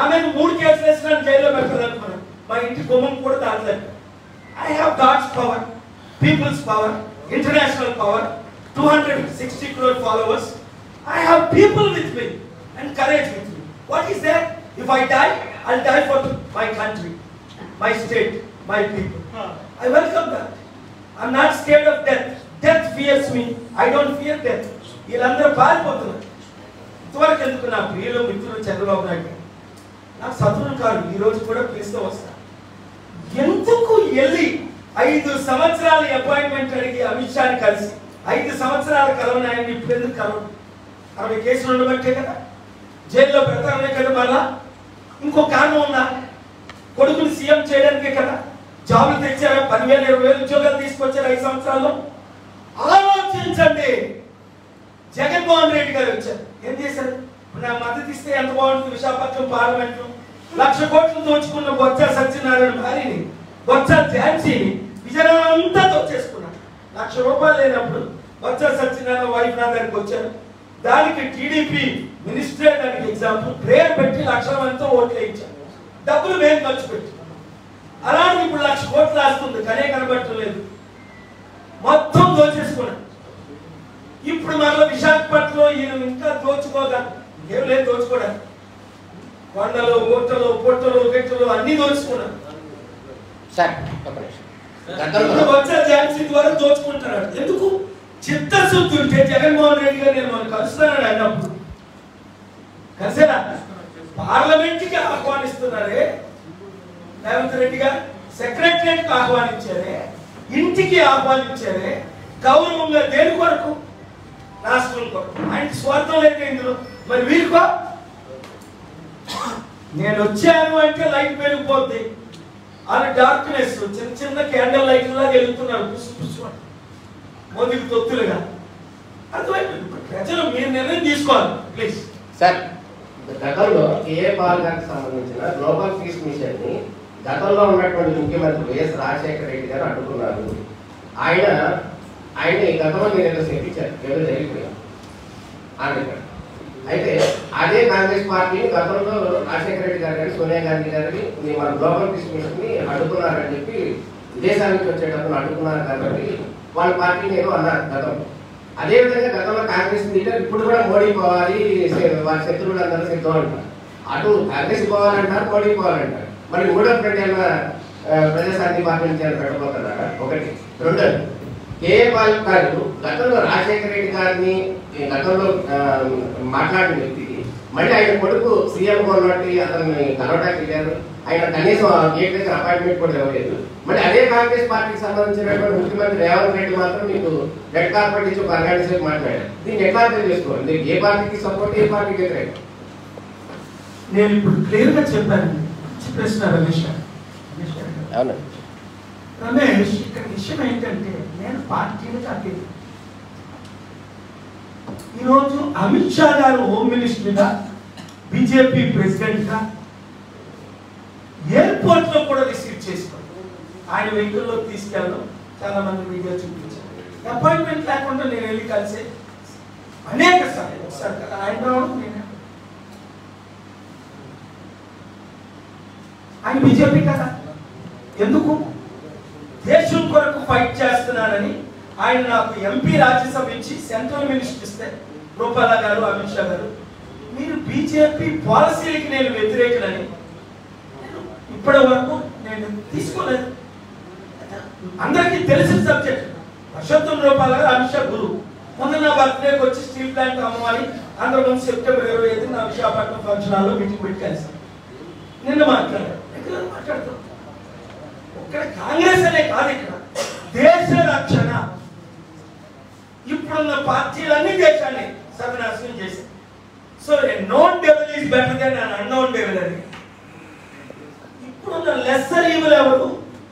ఆమె 3 కేసులు వేసి నన్ను జైల్లో పెట్టాలనుకున్నాను. మా ఇంటి గుమ్మం కూడా దాటలేదు. I have God's power, people's power, international power, 260 crore followers. I have people with me and courage with me. What is that? If I die, I'll die for my country, my state, my people. I welcome that. I'm not scared of death. Death fears me. I don't fear death. వీళ్ళందరూ పారిపోతున్నారు. ఇంతవరకు ఎందుకు నా ప్రియులు మిత్రులు చంద్రబాబు నాయుడు గారు నాకు శత్రువులు కాదు, ఈ రోజు కూడా పిలుస్తూ వస్తారు. ఎందుకు వెళ్ళి 5 సంవత్సరాల అపాయింట్మెంట్ అడిగి అమిత్ షాని కలిసి 5 సంవత్సరాల కలవని ఆయన ఇప్పుడు ఎందుకు కలవడు? 60 కేసులు ఉండబట్టే కదా, జైల్లో పెడతారనే కదా. మళ్ళా ఇంకో కారణం ఉందా? కొడుకుని సీఎం చేయడానికే కదా. జాబులు తెచ్చారా? 10,000-20,000 ఉద్యోగాలు తీసుకొచ్చారు 5 సంవత్సరాల్లో. ఆలోచించండి. జగన్మోహన్ రెడ్డి గారు వచ్చారు, ఏం చేశారు? నా మద్దతు ఇస్తే ఎంత బాగుంటుంది. విశాఖపట్నం పార్లమెంట్లో 1,00,000 కోట్లు దోచుకున్న బొత్స సత్యనారాయణ భార్యని, బొత్స ఝాన్సీని విజయనగరం అంతా దోచేసుకున్నాడు. 1,00,000 రూపాయలు లేనప్పుడు బొత్స సత్యనారాయణ వైఫ్ నా దగ్గరికి వచ్చారు. దానికి టీడీపీ మినిస్టరే దానికి ఎగ్జాంపుల్. ప్రేయర్ పెట్టి 1,00,000 మందితో ఓట్లు వేయించారు. డబ్బులు మేము ఖర్చు పెట్టి. అలాంటి రిపోర్ట్ రాస్తుంది, కనే కనబట్టలేదు, మొత్తం దోచేసుకున్నాడు. ఇప్పుడు మరలా విశాఖపట్నంలో ఈయన ఇంకా దోచుకోగా ఏం లేదు దోచుకోవడానికి. కొండలు గుట్టలు పుట్టలు గిట్టలు అన్ని దోచుకున్నాడు. వచ్చే ఝాన్సీ ద్వారా దోచుకుంటున్నాడు. ఎందుకు? చిత్తశుద్ధి ఉంటే జగన్మోహన్ రెడ్డి గారు నేను మనం కలుస్తానని అన్నప్పుడు కలిసేనా? పార్లమెంట్కి ఆహ్వానిస్తున్నారే రేవంత్ రెడ్డి గారు, సెక్రటరియట్ కి ఆహ్వానించారే, ఇంటికి ఆహ్వానించారే, గౌరవంగా దేని కొరకు? రాష్ట్రం కొరకు. ఆయన స్వార్థం లేదు ఇందులో. మరి వీరికో నేను వచ్చాను అంటే లైట్ పెరిగిపోద్ది, అని డార్క్నెస్ చిన్న చిన్న క్యాండిల్ లైట్ లాగా వెళ్తున్నారు పుసు పుసు మోదీకి తొత్తులుగా. అర్థమైపోయింది. ప్రజలు మీరు నిర్ణయం తీసుకోవాలి ప్లీజ్. సార్, గతంలో కేఏ పాల్ గారికి సంబంధించిన గ్లోబల్ పీస్ మిషన్ ని గతంలో ఉన్నటువంటి ముఖ్యమంత్రి వైఎస్ రాజశేఖర రెడ్డి గారు అడ్డుకున్నారు. ఆయన గతంలో మీరు ఏదో చెప్పించారు, ఏదో జరిగిపోయారు. అయితే అదే కాంగ్రెస్ పార్టీని గతంలో రాజశేఖర రెడ్డి గారు కానీ సోనియా గాంధీ గారిని మన గ్లోబల్ పీస్ మిషన్ ని అడ్డుకున్నారని చెప్పి విదేశానికి వచ్చేటప్పుడు అడ్డుకున్నారు కాబట్టి వాళ్ళ పార్టీని ఏదో అన్నారు గతంలో. అదేవిధంగా గతంలో కాంగ్రెస్ లీడర్ ఇప్పుడు కూడా మోడీ పోవాలి, వాళ్ళ శత్రువులు అందరూ సిద్ధం అంటారు. అటు కాంగ్రెస్ పోవాలంటారు, మోడీ పోవాలంటారు. మరి మూడో ఫ్రెండ్ ఏమైనా ప్రజాశాంతి పార్టీ నుంచి పెట్టబోతున్నారా? ఒకటి. రెండోది, కేఏ పాల్ గారు గతంలో రాజశేఖర రెడ్డి గారిని గతంలో మాట్లాడిన వ్యక్తికి మళ్ళీ ఆయన కొడుకు సీఎంగా ఉన్నట్టు అతన్ని కలవడానికి వెళ్ళారు. ఆయన కనీసం గేట్ దగ్గర అపాయింట్మెంట్ కూడా ఇవ్వలేదు. మరి అదే కాంగ్రెస్ పార్టీకి సంబంధించినటువంటి ముఖ్యమంత్రి రేవంత్ రెడ్డి మాత్రం మీకు రెడ్ కార్పెట్ ఇచ్చి ఒక అరగంట సేపు మాట్లాడారు. దీన్ని ఎట్లా అర్థం చేసుకోవాలి? మీరు ఏ పార్టీకి సపోర్ట్, ఏ పార్టీకి వ్యతిరేకం? నేను ఇప్పుడు క్లియర్ గా చెప్పాను. ప్రశ్న రమేష్ రమేష్, ఇక్కడ విషయం ఏంటంటే నేను పార్టీలకు అతీతం. ఈరోజు అమిత్ షా గారు హోమ్ మినిస్టర్గా, బీజేపీ ప్రెసిడెంట్ గా ఎయిర్పోర్ట్ లో కూడా రిసీవ్ చేసుకోండి. ఆయన వెహికల్లో తీసుకెళ్ళడం చాలా మంది వీడియో చూపించారు. అపాయింట్మెంట్ లేకుండా నేను వెళ్ళి కలిసే అనేక సార్లు. ఒకసారి కదా ఆయన రావడం, నేను ఆయన బీజేపీ కదా, ఎందుకు? దేశం కొరకు ఫైట్ చేస్తున్నానని ఆయన నాకు ఎంపీ రాజ్యసభ ఇచ్చి సెంట్రల్ మినిస్టర్ ఇస్తే రూపాల గారు, అమిత్ షా గారు మీరు బీజేపీ పాలసీలకి నేను వ్యతిరేకనని ఇప్పటి వరకు నేను తీసుకోలేదు. అందరికీ తెలిసిన సబ్జెక్ట్. వర్షోత్తం రూపాల గారు, అమిత్ షా గురువు. మొన్న నా బర్త్డేకి వచ్చి స్టీల్ ప్లాంట్ అమ్మవాలి అందరి ముందు సెప్టెంబర్ 25 నా విశాఖపట్నం ఫంక్షన్ హాల్లో మీటింగ్ పెట్టి కలిసాను. నిన్న మాట్లాడారు, రెగ్యులర్ మాట్లాడుతాం. ఇక్కడ కాంగ్రెస్ అనే కాదు, ఇక్కడ దేశ రక్షణ. ఇప్పుడున్న పార్టీలన్నీ దేశాన్ని సర్వనాశనం చేశాయి. So a known devil is better than an unknown devil అని. ఇప్పుడున్న లెస్సర్ ఈవిల్ ఎవరు,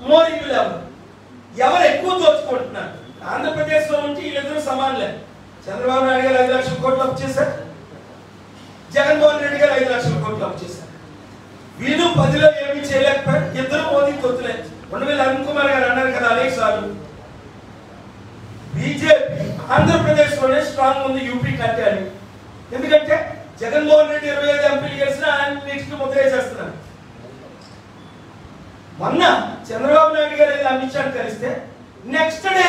మోర్ ఈవిల్ ఎవరు? ఎవరు ఎక్కువ దోచుకుంటున్నారు? ఆంధ్రప్రదేశ్ లో ఉంటే వీళ్ళిద్దరూ సమానలే. చంద్రబాబు నాయుడు గారు 5 లక్షల కోట్లు అప్పు చేశారు, జగన్మోహన్ రెడ్డి గారు 5 లక్షల కోట్లు అప్పు చేశారు. వీళ్ళు 10లో ఏమీ చేయలేకపోయారు. ఇద్దరు మోదీ తొత్తులే. 2000 అరుణ్ కుమార్ గారు అన్నారు కదా అనేక సార్లు, బీజేపీ ఆంధ్రప్రదేశ్ లోనే స్ట్రాంగ్ ఉంది యూపీ కంటే అని. ఎందుకంటే జగన్మోహన్ రెడ్డి 25 ఎంపీలు గెలిచినా అన్నిటికీ ముద్ర వేసేస్తున్నారు. మొన్న చంద్రబాబు నాయుడు గారు అమిత్ షా కలిస్తే నెక్స్ట్ డే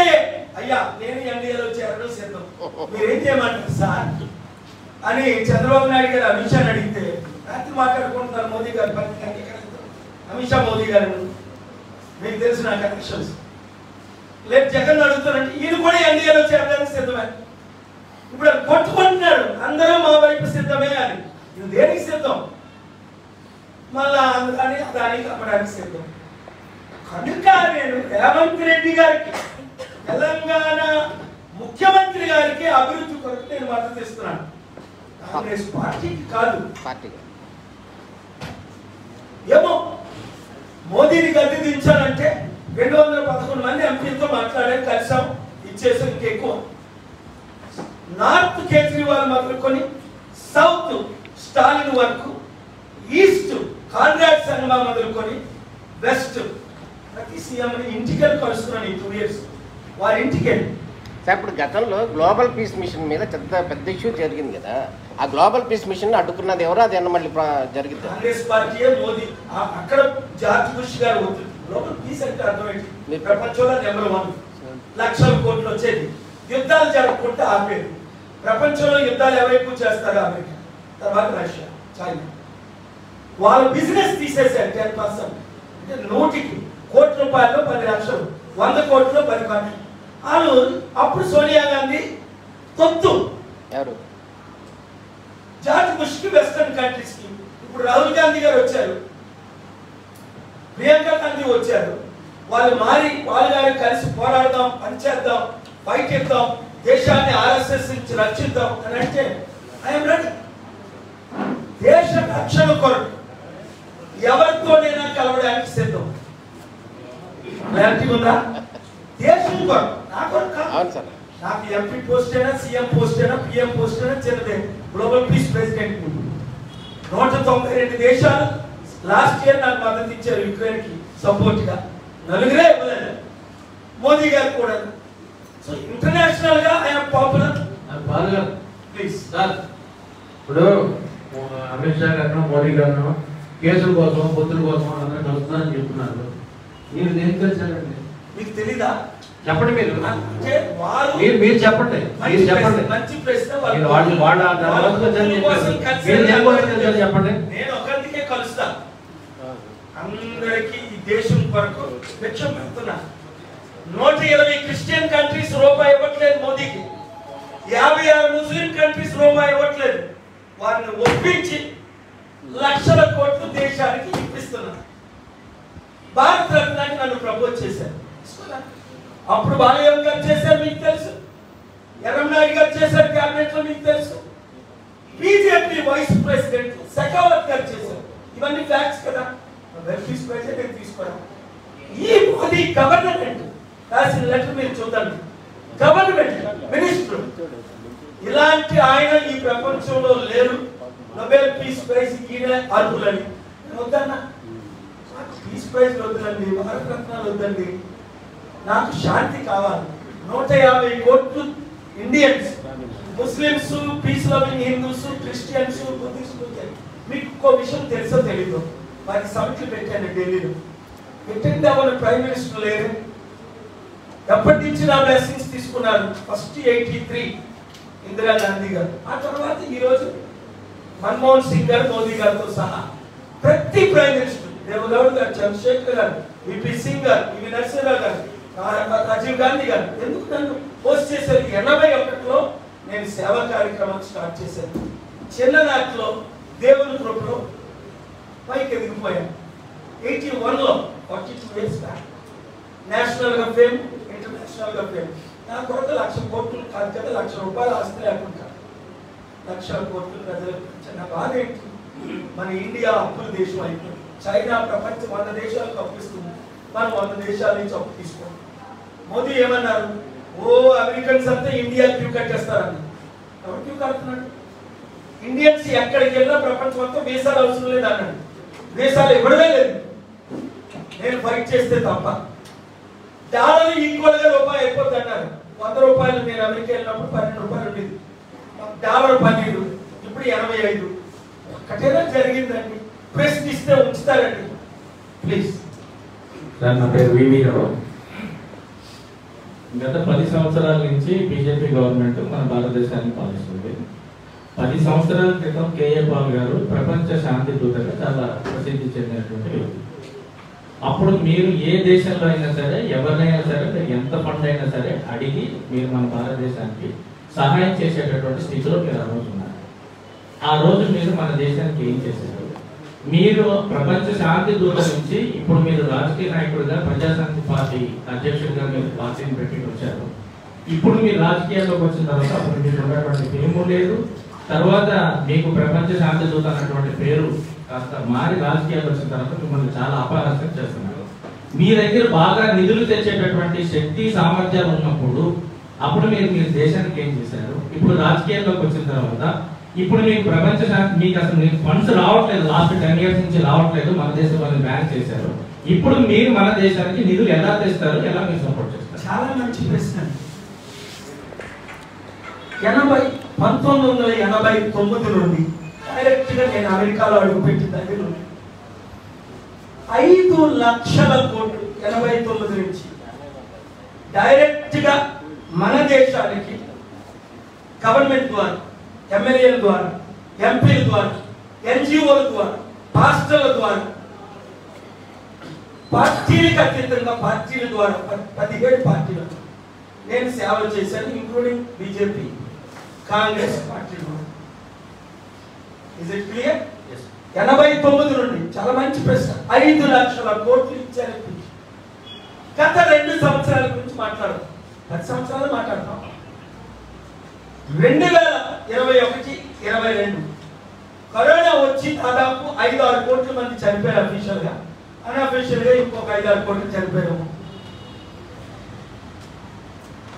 అయ్యా నేను ఎన్డీఏలో చేరడం సిద్ధం, మీరేం చేయమంటారు సార్ అని చంద్రబాబు నాయుడు గారు అమిత్ షాని అడిగితే రాత్రి మాట్లాడుకుంటున్నారు మోదీ గారు. అమిత్ షా మోదీ గారు మీకు తెలిసిన కనెక్షన్స్ లేదు. జగన్ అడుగుతారంటే ఈయన కూడా ఎన్డీఏలో చేరడానికి సిద్ధమే. ఇప్పుడు కొట్టుకుంటున్నాడు అందరూ మా వైపు సిద్ధమే అని. ఇది దేనికి సిద్ధం? మళ్ళా అందుకని దానికి అమ్మడానికి సిద్ధం. కనుక నేను రేవంత్ రెడ్డి గారికి, తెలంగాణ ముఖ్యమంత్రి గారికి అభివృద్ధి కొరకు నేను మద్దతు ఇస్తున్నాను, కాంగ్రెస్ పార్టీకి కాదు. ఏమో మోదీని గద్దె దించాలంటే 211 మంది ఎంపీలతో మాట్లాడారు, కలిసాం, ఇచ్చేసాం. ఇంకెక్కువ నార్త్ కేజ్రీవాల్ మొదలుకొని సౌత్ స్టాలిన్ వరకు, ఈస్ట్ కాన్రాడ్ సంగమా మొదలుకొని వెస్ట్ ప్రతి సీఎం ఇంటికి కలుస్తున్నాను ఈ 2 years వారి ఇంటికి. ఇప్పుడు గతంలో గ్లోబల్ పీస్ మిషన్ మీద పెద్ద ఇష్యూ జరిగింది కదా, ఆ గ్లోబల్ పీస్ మిషన్ అడ్డుకున్నది ఎవరు? అది మళ్ళీ జరిగింది కాంగ్రెస్ పార్టీ. మోదీ అక్కడ జార్జ్ బుష్ గారు గ్లోబల్ పీస్ అంటే అర్థం ఏంటి? ప్రపంచంలో నెంబర్ 1, లక్షల కోట్లు వచ్చేది. యుద్ధాలు జరగకుండా ఆపేది. ప్రపంచంలో యుద్ధాలు ఎవరెక్కువ చేస్తారు? అమెరికా, తర్వాత రష్యా, చైనా. వాళ్ళ బిజినెస్ తీసేసారు 10%. అంటే 100 కోట్ల రూపాయల్లో 10 లక్షలు, 100 కోట్లలో 10 కోట్లు. వాళ్ళు అప్పుడు సోనియా గాంధీ తొత్తు, జార్జ్ బుష్కి వెస్టర్న్ కంట్రీస్ కి. ఇప్పుడు రాహుల్ గాంధీ గారు వచ్చారు, ప్రియాంక గాంధీ వచ్చారు. వాళ్ళు మారి వాళ్ళు గారు కలిసి పోరాడదాం, పనిచేద్దాం, ఫైట్ ఇద్దాం, దేశాన్ని ఆర్ఎస్ఎస్ నుంచి రక్షిద్దాం అని అంటే ఐఎమ్ రెడీ. దేశ రక్షణ కొరకు ఎవరితోనైనా కలవడానికి సిద్ధం. క్లారిటీ ఉందా? దేశం కొరకు, నా కొరకు కాదు. నాకు ఎంపీ పోస్ట్ అయినా, సీఎం పోస్ట్ అయినా, పిఎం పోస్ట్ అయినా చిన్నదే. గ్లోబల్ పీస్ ప్రెసిడెంట్ 192 దేశాలు లాస్ట్ ఇయర్ నాకు మద్దతు ఇచ్చారు యుక్రెయిన్ కి సపోర్ట్ గా. 4 ఇవ్వలేదు, మోదీ గారు కూడా. సో ఇంటర్నేషనల్ గా ఐఎమ్ పాపులర్. ప్లీజ్ సార్, ఇప్పుడు అమిత్ షా గారు, మోదీ గారు కేసుల కోసం, పొత్తుల కోసం అందరూ కలుస్తున్నారని చెప్తున్నారు. మీరు దేనికి కలిసారండి? మీకు తెలీదా? చెప్పండి. మీరు అంటే వారు మీరు చెప్పండి. మీరు చెప్పండి. మంచి ప్రశ్న. చెప్పండి. నేను ఒకరికే కలుస్తా. అందరికి ఈ దేశం కొరకు లక్ష్యం పెడుతున్నా. 120 క్రిస్టియన్ కంట్రీస్ రూపాయి ఇవ్వట్లేదు మోదీకి. 56 ముస్లిం కంట్రీస్ రూపాయి ఇవ్వట్లేదు. వారిని ఒప్పించి లక్షల కోట్లు దేశానికి ఇప్పిస్తున్నా. భారత రత్నానికి నన్ను ప్రపోజ్ చేశారు. అప్పుడు బాలయ్య గారు చేశారు, మీకు తెలుసు. ఎర్రమనాయుడు గారు చేశారు క్యాబినెట్ లో, మీకు తెలుసు. బీజేపీ వైస్ ప్రెసిడెంట్ శెకావత్ గారు చేశారు. ఇవన్నీ ఫ్యాక్ట్స్ కదా. ప్రెసిడెంట్ తీసుకోవడం. ఈ మోదీ గవర్నమెంట్ రాసిన లెటర్ మీరు చూడండి. గవర్నమెంట్ మినిస్టర్ ఇలాంటి ఆయన ఈ ప్రపంచంలో లేరు. నోబెల్ పీస్ ప్రైజ్ ఈయన అర్హులని వద్దన్నా. నాకు పీస్ ప్రైజ్ వద్దండి, భారత రత్నాలు వద్దండి. నాకు శాంతి కావాలి. 150 కోట్లు Indians, Muslims, peace loving Hindus, Christians, బుద్ధిస్టులు. మీకు ఇంకో విషయం తెలుసో తెలీదు, వారి సమిట్లు పెట్టాను ఢిల్లీలో. పెట్టింది ఎవరు? ప్రైమ్ మినిస్టర్ లేరు. ఎప్పటి నుంచి నా బ్లెస్సింగ్స్ తీసుకున్నారు? ఫస్ట్ 83 ఇందిరా గాంధీ గారు, ఆ తర్వాత ఈరోజు మన్మోహన్ సింగ్ గారు, మోదీ గారితో సహా ప్రతి ప్రైమ్ మినిస్టర్, దేవగౌడ్ గారు, చంద్రశేఖర్ గారు, విపి సింగ్ గారు, వివి నరసింహరావు గారు, రాజీవ్ గాంధీ గారు ఎందుకు నన్ను పోస్ట్ చేశారు? 81లో నేను సేవా కార్యక్రమాలు స్టార్ట్ చేశాను. చిన్ననాటిలో దేవుని కృపలో పైకి ఎదిగిపోయాను. 81లో 42 years బ్యాక్ నేషనల్ గా ఫేమ్, ఇంటర్నేషనల్ గా ఫేమ్. నా కొరకు 1,00,000 కోట్లు కాదు కదా, 1,00,000 రూపాయలు ఆస్తి లేకుండా 1,00,000 కోట్లు ప్రజలకు చిన్న బాధ ఏంటి? మన ఇండియా అప్పుల దేశం అయిపోయింది. చైనా ప్రపంచం 100 దేశాలకు అప్పిస్తుంది, మనం 100 దేశాల నుంచి అప్పు తీసుకోండి. మోదీ ఏమన్నారు? ఓ అమెరికన్స్ అంతా ఇండియా క్యూ కట్టేస్తారని. ఎవరు క్యూ కడుతున్నాడు? ఇండియన్స్ ఎక్కడికి వెళ్ళినా ప్రపంచం అంతా వీసాలు అవసరం లేదు అన్నాడు. వీసాలు ఇవ్వడమే లేదు, నేను ఫైట్ చేస్తే తప్ప. డాలర్ ఈక్వల్ గా రూపాయి అయిపోద్ది అన్నారు. 100 రూపాయలు నేను అమెరికా వెళ్ళినప్పుడు 12 రూపాయలు ఉండేది. డాలర్ 12, ఇప్పుడు 85. ఒకటేనా జరిగిందండి? ప్రశ్నిస్తే ఉంచుతారండి. ప్లీజ్. సార్, నా పేరు వివి రావు. గత 10 సంవత్సరాల నుంచి బీజేపీ గవర్నమెంట్ మన భారతదేశాన్ని పాలిస్తుంది. 10 సంవత్సరాల క్రితం కేఏ పాల్ గారు ప్రపంచ శాంతి దూతగా చాలా ప్రసిద్ధి చెందినటువంటి వ్యక్తి. అప్పుడు మీరు ఏ దేశంలో అయినా సరే, ఎవరినైనా సరే, ఎంత ఫండ్ అయినా సరే అడిగి మీరు మన భారతదేశానికి సహాయం చేసేటటువంటి స్థితిలో మీరు ఆ రోజు ఉన్నారు. ఆ రోజు మీరు మన దేశానికి ఏం చేశారు? మీరు ప్రపంచ శాంతి దూత నుంచి ఇప్పుడు మీరు రాజకీయ నాయకుడిగా ప్రజాశాంతి పార్టీ అధ్యక్షుడిగా మీరు పార్టీని పెట్టి వచ్చారు. ఇప్పుడు మీరు రాజకీయాల్లోకి వచ్చిన తర్వాత అప్పుడు మీకు ఉన్నటువంటి పేరు లేదు. తర్వాత మీకు ప్రపంచ శాంతి దూత అన్నటువంటి పేరు కాస్త మారి రాజకీయాలు వచ్చిన తర్వాత మిమ్మల్ని చాలా అపహాస్యం చేస్తున్నారు. మీ దగ్గర బాగా నిధులు తెచ్చేటటువంటి శక్తి సామర్థ్యాలు ఉన్నప్పుడు అప్పుడు మీరు దేశానికి ఏం చేశారు? ఇప్పుడు రాజకీయాల్లోకి వచ్చిన తర్వాత ఇప్పుడు మీకు ప్రపంచ శాంతి, మీకు అసలు మీకు ఫండ్స్ రావట్లేదు, లాస్ట్ 10 years నుంచి రావట్లేదు, మన దేశం వాళ్ళు బ్యాన్ చేశారు. ఇప్పుడు మీరు మన దేశానికి నిధులు ఎలా తెస్తారు? ఎలా మీరు సపోర్ట్ చేస్తారు? చాలా మంచి ప్రశ్న. 1989 నుండి డైరెక్ట్ గా నేను అమెరికాలో అడుగుపెట్టిన దగ్గర 5 లక్షల కోట్లు 89 నుంచి డైరెక్ట్ గా మన దేశానికి గవర్నమెంట్ ద్వారా, ఎమ్మెల్యేల ద్వారా, ఎంపీల ద్వారా, ఎన్జిఓల ద్వారా, పాస్టర్ల ద్వారా, పార్టీలకు అతీతంగా పార్టీల ద్వారా 17 పార్టీలకు నేను సేవలు చేశాను, ఇంక్లూడింగ్ బీజేపీ, కాంగ్రెస్ పార్టీలు. Is it clear? 89 నుండి చాలా మంచి ప్రశ్న. 5 లక్షల కోట్లు ఇచ్చారు. గత 2 సంవత్సరాల గురించి మాట్లాడదాం. 10 సంవత్సరాలు మాట్లాడతాం. 2021, 22 కరోనా వచ్చి దాదాపు 5-6 కోట్ల మంది చనిపోయారు అఫీషియల్ గా. అన్అఫీషియల్ గా ఇంకొక 5-6 కోట్లు చనిపోయారు.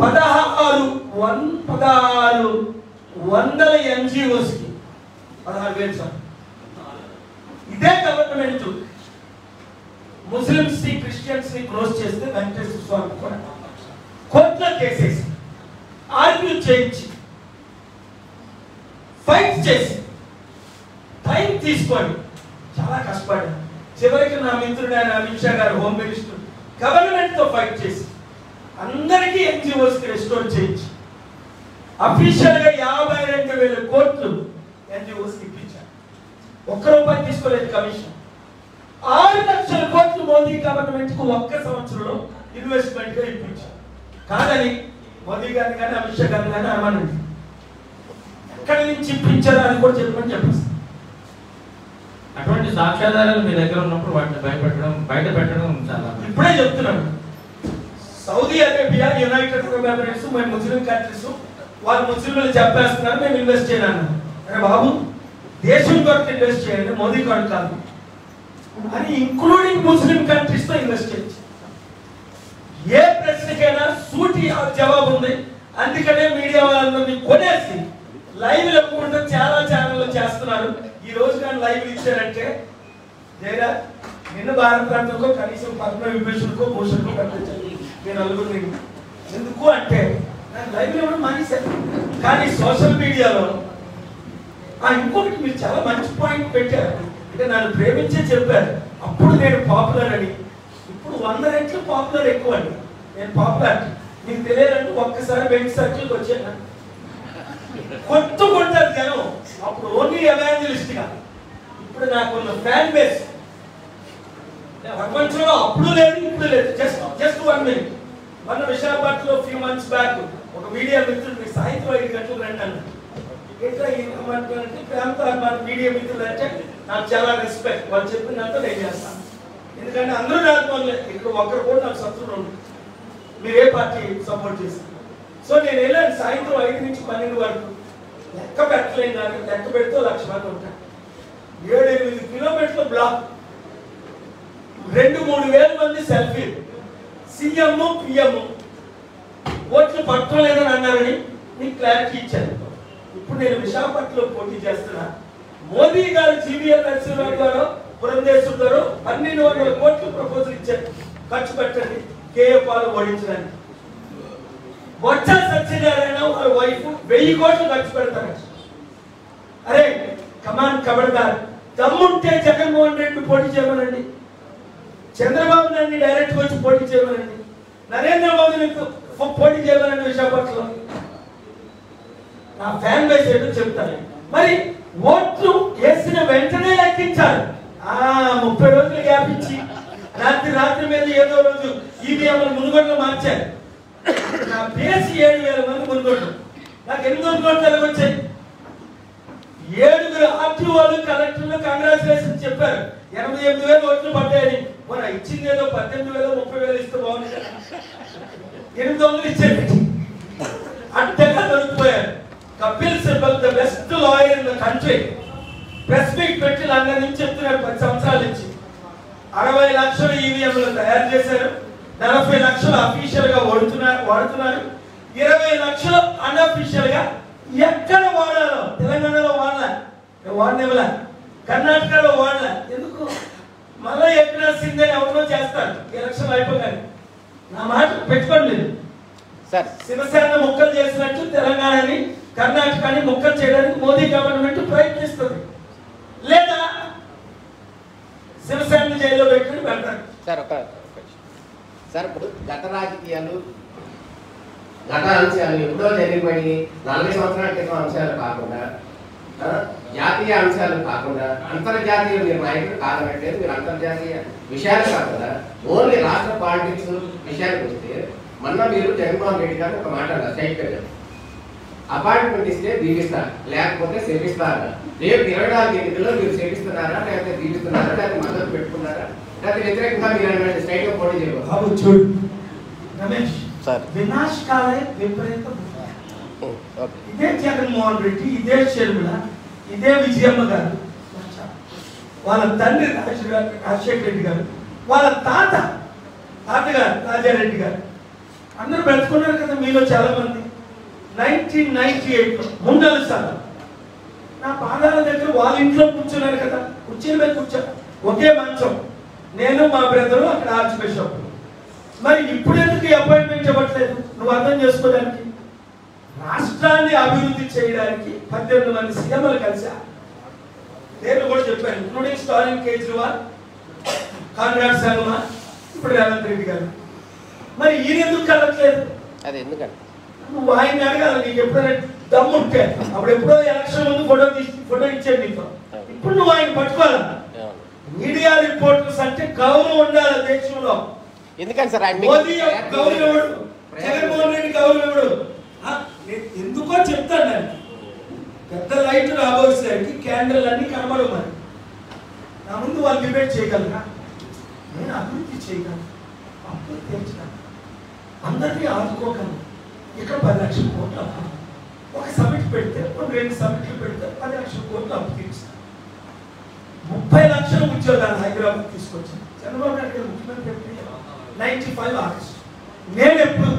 1600 NGOs కి 16,000 సార్. ఇదే గవర్నమెంట్ ముస్లిమ్స్ ని, క్రిస్టియన్స్ ని క్లోజ్ చేస్తే వెంకటేశ్వర స్వామి కూడా కోర్టులో కేసేసి ఆర్గ్యూ చేయించి ఫైట్ చేసి టైం తీసుకొని చాలా కష్టపడ్డారు. చివరికి నా మిత్రుడు ఆయన అమిత్ షా గారు, హోమ్ మినిస్టర్, గవర్నమెంట్ తో ఫైట్ చేసి అందరికీ ఎన్జిఓస్ కి రెస్టోర్ చేయించి అఫీషియల్ గా 52,000 కోట్లు ఎన్జిఓస్ కి ఇప్పించారు. ₹1 తీసుకోలేదు కమిషన్. 6 లక్షల కోట్లు మోదీ గవర్నమెంట్ కు ఒక్క సంవత్సరంలో ఇన్వెస్ట్మెంట్ గా ఇప్పించారు. కాదని మోదీ గారిని కానీ అమిత్ షా గారిని కానీ అమ్మనండి, ఎక్కడి నుంచి ఇప్పించారు అని కూడా చెప్పమని చెప్పేసి. అటువంటి సాక్ష్యాధారాలు మీ దగ్గర ఉన్నప్పుడు వాటిని బయట పెట్టడం చాలా. ఇప్పుడే చెప్తున్నాను, Saudi Arabia, United Arab Emirates, మేము ముస్లిం కంట్రీస్, వాళ్ళు ముస్లింలు చెప్పేస్తున్నారు మేము ఇన్వెస్ట్ చేయాలన్నా. అరే బాబు, దేశం కొరకు ఇన్వెస్ట్ చేయండి, మోదీ కొరకు కాదు అని ఇంక్లూడింగ్ ముస్లిం కంట్రీస్ తో ఇన్వెస్ట్ చేయొచ్చు. ఏ ప్రశ్నకైనా సూటి జవాబు ఉంది. అందుకనే మీడియా వాళ్ళందరినీ కొనేసి లైవ్ లేకుండా చాలా ఛానళ్ళు చేస్తున్నారు. ఈ రోజు కానీ లైవ్ ఇచ్చారంటే లేదా నిన్న భారత రత్నకో కనీసం పద్మ విభూషణ్కో భూషణ్కో కట్టించారు. నేను నలుగురిని ఎందుకు అంటే నాకు లైవ్ ఇవ్వడం మానేశారు. కానీ సోషల్ మీడియాలో ఇంకొకటి మీరు చాలా మంచి పాయింట్ పెట్టారు. అంటే నన్ను ప్రేమించే చెప్పారు. అప్పుడు నేను పాపులర్ అని, ఇప్పుడు 100 రెట్లు పాపులర్ ఎక్కువ అండి. నేను పాపులర్ మీకు తెలియాలంటే ఒక్కసారి వెంట సర్కిల్కి వచ్చాను, కొట్టుకుంటారు జనం. అప్పుడు ఓన్లీ ఎవాంజలిస్ట్ గా, ఇప్పుడు నాకున్న ఫ్యాన్ బేస్ ప్రపంచంలో అప్పుడు లేదు ఇప్పుడు లేదు. Just 1 minute. మన విశాఖపట్నంలో ఫ్యూ మంత్స్ బ్యాక్ ఒక మీడియా మిత్రుడు సాయంత్రం 5 గంటలకు రండి అన్నారు. ఎట్లా ఏమంటారంటే ప్రేమతో మన మీడియా మిత్రులు అంటే నాకు చాలా రెస్పెక్ట్. వాళ్ళు చెప్పినంత నేను చేస్తాను. ఎందుకంటే అందరూ రాకపోలే, ఇక్కడ ఒక్కరు కూడా నాకు శత్రువులు ఉంది. మీరు ఏ పార్టీ సపోర్ట్ చేస్తారు? సో నేను వెళ్ళాను సాయంత్రం 5 నుంచి 12 వరకు. లెక్క పెట్టలేను, కానీ లెక్క పెడితే 1,00,000 మంది ఉంటారు. 7-8 కిలోమీటర్ల బ్లాక్, 2-3 వేల మంది సెల్ఫీలు. సీఎం, పిఎం ఓట్లు పట్టలేదని అన్నారని మీకు క్లారిటీ ఇచ్చాను. ఇప్పుడు నేను విశాఖపట్నంలో పోటీ చేస్తున్నా. మోదీ గారు జీవీఎల్ నరసింహరావు గారు, పురంధేశ్వర్ గారు 1,200 కోట్లు ప్రపోజల్ ఇచ్చారు. ఖర్చు పెట్టండి కేఏ పాల్ ఓడించడానికి. బొత్స సత్యనారాయణ వాళ్ళ వైఫ్ 1000 కోట్లు ఖర్చు పెడతారు. అరే కమాన్ కబడ్దార్, దమ్ముంటే జగన్మోహన్ రెడ్డి పోటీ చేయమనండి, చంద్రబాబు నాయుడిని డైరెక్ట్ వచ్చి పోటీ చేయమనండి, నరేంద్ర మోదీని పోటీ చేయమనండి విశాఖపట్నంలో. నా ఫ్యాన్ బేస్ ఏంటో చెప్తాను. మరి ఓట్లు వేసిన వెంటనే లెక్కించాలి. 30 రోజులు గ్యాప్ ఇచ్చి రాత్రి మీద ఏదో రోజు ఈవీఎంలు మునుగోడులో మార్చారు. నా బేస్ 7,000 మంది మునుగోడు. నాకు 800 కోట్లు ఎలాగొచ్చాయి? 7 ఆర్టీఓలు, కలెక్టర్లు కంగ్రాచులేషన్ చెప్పారు. 88,000 ఓట్లు పడ్డాయని. మన ఇచ్చింది ఏదో 18,000, 30,000 ఇస్తే బాగుంది. 800 ఇచ్చారు. అట్టగా దొరికిపోయారు. Kapil Sibal the best lawyer in the country press meet పెట్టి లండన్ నుంచి చెప్తున్నారు. 10 సంవత్సరాల నుంచి 60 లక్షల ఈవీఎంలు తయారు చేశారు. 40 లక్షలు అఫీషియల్ గా వాడుతున్నారు. 20 లక్షలు అన్అఫీషియల్ గా ఎక్కడ వాడాలో తెలంగాణలో వాడనివ్వలే, కర్ణాటకలో వాడలే. ఎందుకు? మళ్ళీ ఏకనాథ్ సింగ్ ఎవరినో చేస్తారు ఎలక్షన్ అయిపోగానే. నా మాట పెట్టుకోండి. శివసేన ముక్కలు చేసినట్టు తెలంగాణని, కర్ణాటకని ముక్కలు చేయడానికి మోదీ గవర్నమెంట్ ప్రయత్నిస్తుంది. లేదా శివసేన జైల్లో పెట్టి వెళ్తారు. సార్ ఇప్పుడు గత రాజకీయాలు గత అంశాలు ఎప్పుడో జరిగిపోయి 40 సంవత్సరాల క్రితం అంశాలు కాకుండా జాతీయ అంశాలు కాకుండా అంతర్జాతీయ మీరు నాయకులు కాదనట్టే మీరు అంతర్జాతీయ విషయాలు కాకుండా ఓన్లీ రాష్ట్ర పాలిటిక్స్ విషయానికి వస్తే మొన్న మీరు జగన్మోహన్ రెడ్డి గారు ఒక మాట అన్నారు స్ట్రైట్గా అపాయింట్మెంట్ ఇస్తే దీవిస్తారు లేకపోతే శపిస్తారా రేపు 24 ఎన్నికల్లో మీరు శపిస్తున్నారా లేకపోతే దీవిస్తున్నారా లేకపోతే మద్దతు పెట్టుకున్నారా లేకపోతే వ్యతిరేకంగా మీరు స్ట్రైట్ గా పోటీ చేయవచ్చు చూడు రమేష్ వినాశకాలే విపరీతం. ఇదే జగన్మోహన్ రెడ్డి, ఇదే షర్మిల, ఇదే విజయమ్మ గారు, వాళ్ళ తండ్రి రాజశేఖర రెడ్డి గారు, వాళ్ళ తాతగారు రాజారెడ్డి గారు అందరూ పెట్టుకున్నారు కదా. మీలో చాలా మంది 1998 ముందల సార్ నా పాదాల దగ్గర వాళ్ళ ఇంట్లో కూర్చున్నారు కదా, కుర్చీల మీద కూర్చోరు, ఒకే మంచం, నేను మా బ్రదరు అక్కడ ఆర్చ్ బిషప్. మరి ఇప్పుడు ఎందుకు అపాయింట్మెంట్ ఇవ్వట్లేదు? నువ్వు అర్థం చేసుకోవడానికి రాష్ట్రాన్ని అభివృద్ధి చేయడానికి 18 మంది సీఎంలు కలిసా. నేను కూడా చెప్పాను, ఇంక్లూడింగ్ స్టాలిన్, కేజ్రీవాల్, కాన్రాడ్ సంగమా, ఇప్పుడు రేవంత్ రెడ్డి గారు. మరి ఈయన ఎందుకు కలవట్లేదు? అది ఎందుకంటే నువ్వు ఆయన అడగాలి. నీకు ఎప్పుడైనా దమ్ముంటే అప్పుడు ఎప్పుడో ఎలక్షన్ ముందు ఫోటో ఇచ్చాడు నీతో. ఇప్పుడు నువ్వు ఆయన పట్టుకోవాలా? మీడియా రిపోర్టర్స్ అంటే గౌరవం ఉండాలి దేశంలో. ఎందుకని సార్ మోదీ గౌరవం, జగన్మోహన్ రెడ్డి గౌరవం ఎందుకో చెప్తాను. నేను పెద్ద లైట్ రాబోయేసరికి క్యాండిల్ అన్ని కనబడవు. మరి నా ముందు వాళ్ళు డిబేట్ చేయగలరా? నేను అభివృద్ధి చేయగలను, అప్పులు తీర్చగలను, అందరినీ ఆదుకోగలను. ఇక్కడ 10 లక్షల కోట్లు అప్పు, ఒక సమిట్ పెడితే 2 సమిట్లు పెడితే 10 లక్షల కోట్లు అప్పు తీర్చాను. 30 లక్షల ఉద్యోగాలు హైదరాబాద్ తీసుకొచ్చాను. చంద్రబాబు నాయుడు గారు ముఖ్యమంత్రి 95 ఆగస్టు. నేను ఎప్పుడు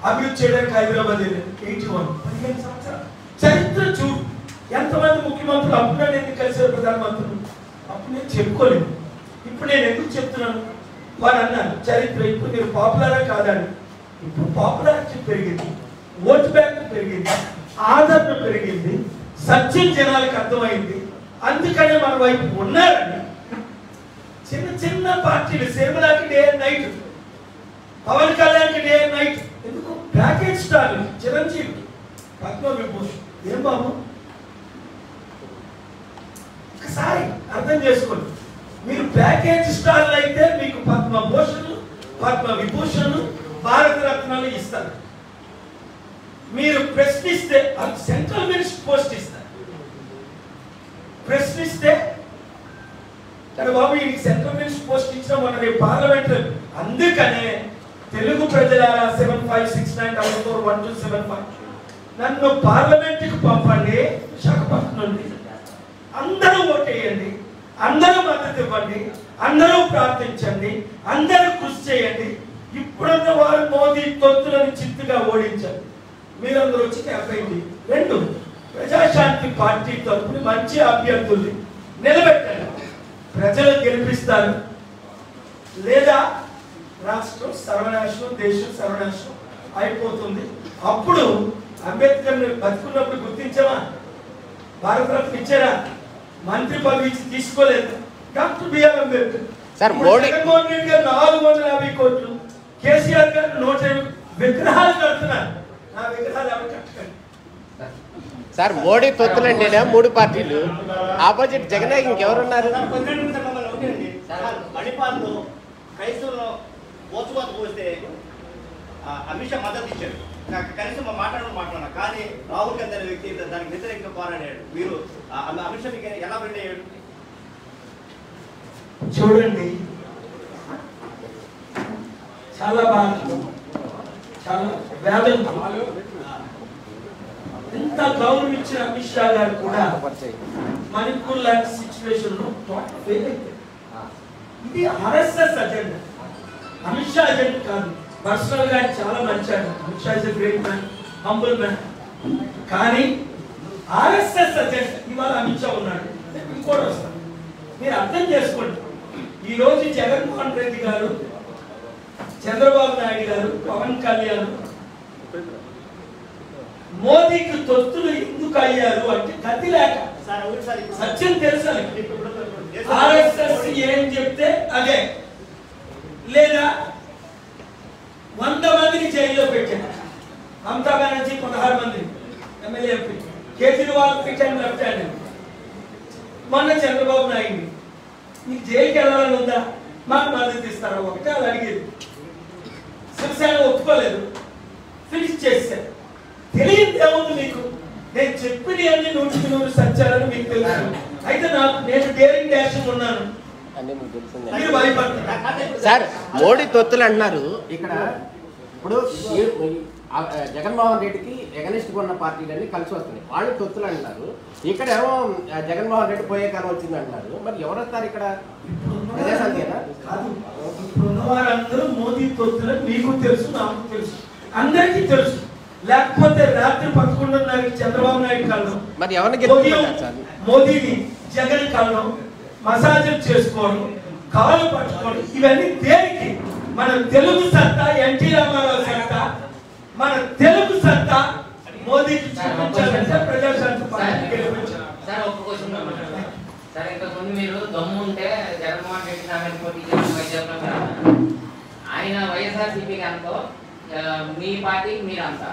అభివృద్ధి చేయడానికి హైదరాబాద్ 81 15 సంవత్సరాలు చరిత్ర చూడు. ఎంతమంది ముఖ్యమంత్రులు అప్పుడు నేను ఎందుకు కలిసారు ప్రధానమంత్రులు? అప్పుడు నేను చెప్పుకోలేదు. ఇప్పుడు నేను ఎందుకు చెప్తున్నాను? వారు అన్నారు చరిత్ర ఇప్పుడు మీరు పాపులరా కాదని. ఇప్పుడు పాపులారిటీ పెరిగింది, ఓటు బ్యాంక్ పెరిగింది, ఆదరణ పెరిగింది, సత్యం జనాలకు అర్థమైంది. అందుకనే మన వైపు ఉన్నారని చిన్న చిన్న పార్టీలు, శర్మిలాకి డే అండ్ నైట్, పవన్ కళ్యాణ్కి డే అండ్ నైట్. ఎందుకు? Package star Chiranjeevi, Padma Vibhushan. ఏం బాబు ఒకసారి అర్థం చేసుకోండి. మీరు ప్యాకేజ్ స్టార్లు అయితే మీకు పద్మభూషణ్, పద్మవిభూషణ్, భారత రత్నాలు ఇస్తారు. మీరు ప్రశ్నిస్తే సెంట్రల్ మినిస్టర్ పోస్ట్ ఇస్తారు. ప్రశ్నిస్తే బాబు ఈ సెంట్రల్ మినిస్టర్ పోస్ట్ ఇచ్చిన మన రేపు పార్లమెంట్. అందుకనే తెలుగు ప్రజల 7569441275 నన్ను పార్లమెంట్ కు పంపండి. విశాఖపట్నం నుండి అందరూ ఓటేయండి, అందరూ మద్దతు ఇవ్వండి, అందరూ ప్రార్థించండి, అందరూ కృషి చేయండి. ఇప్పుడున్న వారు మోదీ తొత్తులను చిత్తుగా ఓడించండి. మీరందరూ వచ్చి క్యాంపెయిన్. 2 ప్రజాశాంతి పార్టీ తరఫున మంచి అభ్యర్థుల్ని నిలబెట్టండి. ప్రజలు గెలిపిస్తారు. లేదా రాష్ట్రం సర్వనాశనం, దేశం సర్వనాశనం అయిపోతుంది. అప్పుడు అంబేద్కర్ బతుకున్నప్పుడు గుర్తించమా? భారతరత్న ఇచ్చారా? మంత్రి పదవి ఇచ్చి తీసుకోలేదు. డాక్టర్ బిఆర్ అంబేద్కర్. జగన్మోహన్ రెడ్డి గారు 450 కోట్లు, కేసీఆర్ గారు 120 విగ్రహాలు కడుతున్నారు. నా విగ్రహాలు ఎవరు కట్టకండి సార్. మోడీ తొత్తులండి 3 పార్టీలు, ఆపోజిట్ జగన్ ఇంకెవరున్నారు? మణిపాల్లో క్రైస్తవులు ఓచుకోత పోస్తే అమిత్ షా మద్దతు ఇచ్చాడు. కనీసం మాట్లాడినా కానీ రాహుల్ గాంధీ అనే వ్యక్తి దానికి వ్యతిరేకంగా పోరాడాడు. మీరు అమిత్ షా మీకు ఎలా ఫ్రెండ్ అయ్యాడు? చూడండి, చాలా బాగా, చాలా వేదన. ఎంత గౌరవం ఇచ్చిన అమిత్ షా గారు కూడా మణిపూర్ లాంటి సిచ్యువేషన్ లో ఫెయిల్ అయిపోయింది. ఇది RSS agenda, Amit Shah agenda కాదు. పర్సనల్ గా చాలా మంచి Amit Shah is a great man, humble man. కానీ ఆర్ఎస్ఎస్ అజెండా ఇవాళ అమిత్ షా ఉన్నాడు, ఇంకోటి వస్తాడు. మీరు అర్థం చేసుకోండి. ఈ రోజు జగన్మోహన్ రెడ్డి గారు, చంద్రబాబు నాయుడు గారు, పవన్ కళ్యాణ్ మోదీకి తొత్తులు ఎందుకు అయ్యారు అంటే గతి లేక. సత్యం తెలుసా? ఆర్ఎస్ఎస్ ఏం చెప్తే అదే. లేదా 100 మందిని జైల్లో పెట్టారు. మమతా బెనర్జీ 16 మందిని MLA MP, Kejriwal fit and left hand. మొన్న చంద్రబాబు నాయుడు మీకు జైలుకి వెళ్ళాలని ఉందా, మాకు మద్దతు ఇస్తారా ఒకటే వాళ్ళు అడిగేది. శివసేన ఒప్పుకోలేదు, ఫినిష్ చేశారు. తెలియదు ఏముంది మీకు, నేను చెప్పిన అన్ని 100% సత్యాలని మీకు తెలుసు. అయితే నేను డేరింగ్ డాష్ ఉన్నాను, మీరు భయపడతారు. సార్ మోడీ తొత్తులు అంటున్నారు ఇక్కడ. ఇప్పుడు జగన్మోహన్ రెడ్డికి ఎగనిస్ట్ ఉన్న పార్టీలన్నీ కలిసి వస్తున్నాయి, వాళ్ళు తొత్తులు అంటున్నారు. ఇక్కడ ఏమో జగన్మోహన్ రెడ్డి పోయే కాలం వచ్చింది అంటున్నారు. మరి ఎవరు వస్తారు ఇక్కడ? ప్రజాశాంతినా? ఇప్పుడున్న వారందరూ మోదీ తొత్తులని మీకు తెలుసు, నాకు తెలుసు, అందరికీ తెలుసు. లేకపోతే రాత్రి 11:30 చంద్రబాబు నాయుడు కళ్ళం, మరి ఎవరిని మోదీని జగన్ కళ్ళం, మసాజులు చేసుకోవడం, కాలు పట్టుకోవడం, ఇవన్నీ దేనికి? మన తెలుగు సత్తా, ఎన్టీ రామారావు సత్తా, మన తెలుగు సత్తా మోదీకి చూపించాలంటే ప్రజాశాంతి పార్టీ గెలిపించారు. సార్ ఒక్క క్వశ్చన్ సార్, ఇంతకుముందు మీరు దమ్ము ఉంటే జగన్మోహన్ రెడ్డి నామని పోటీ చేసిన వైద్యంలో ఆయన వైఎస్ఆర్సీపీకి అంతో మీ పార్టీకి మీరు అంత,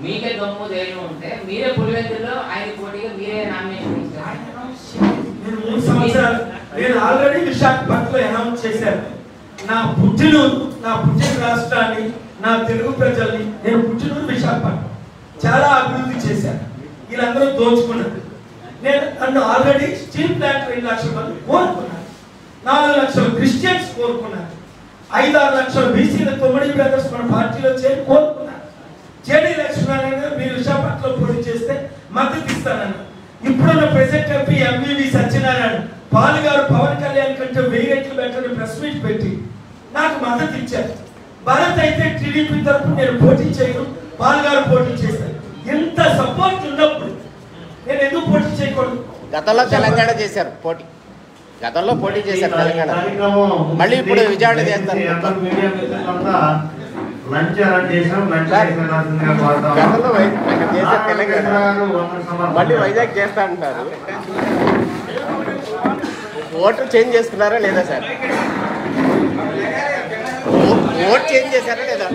మీకే దమ్ము ధైర్యం ఉంటే మీరే పులివెందులో ఆయన పోటీగా మీరే నామినేషన్ ఇస్తారు. నేను 3 సంవత్సరాలు నేను ఆల్రెడీ విశాఖపట్నంలో అనౌన్స్ చేశాను. నా పుట్టిన రాష్ట్రాన్ని, నా తెలుగు ప్రజల్ని, నేను పుట్టినూరు విశాఖపట్నం చాలా అభివృద్ధి చేశాను. వీళ్ళందరూ దోచుకున్నారు. నేను నన్ను ఆల్రెడీ స్టీల్ ప్లాంట్ 2 లక్షల మంది కోరుకున్నాను, 4 లక్షల క్రిస్టియన్స్ కోరుకున్నారు, 5-6 లక్షల బీసీల 9 బ్రదర్స్ మన పార్టీలో చేరి కోరుకున్నారు. జేడీ లక్ష్మీనారాయణ గారు మీరు విశాఖపట్నంలో పోటీ చేస్తే మద్దతు ఇస్తానన్నారు. ఇప్పుడున్న ప్రెసిడెంట్ ఎంపీ ఎంవివి సత్యనారాయణ పాల్ గారు పవన్ కళ్యాణ్ కంటే 1000 రెట్లు బెటర్ ప్రెస్ మీట్ పెట్టి నాకు మద్దతు ఇచ్చారు. భరత్ అయితే టీడీపీ తరఫున నేను పోటీ చేయను, పాల్ గారు పోటీ చేశారు. ఎంత సపోర్ట్ ఉన్నప్పుడు నేను ఎందుకు పోటీ చేయకూడదు? గతంలో తెలంగాణ చేశారు పోటీ, గతంలో పోటీ చేశారు తెలంగాణ, మళ్ళీ ఇప్పుడు విజయవాడ చేస్తారు. గతంలో చేశారు తెలంగాణ, మళ్ళీ వైజాగ్ చేస్తా అంటున్నారు. ఓటర్ చేంజ్ చేసుకున్నారా లేదా సార్? ఓట్ చేంజ్ చేశారా లేదా?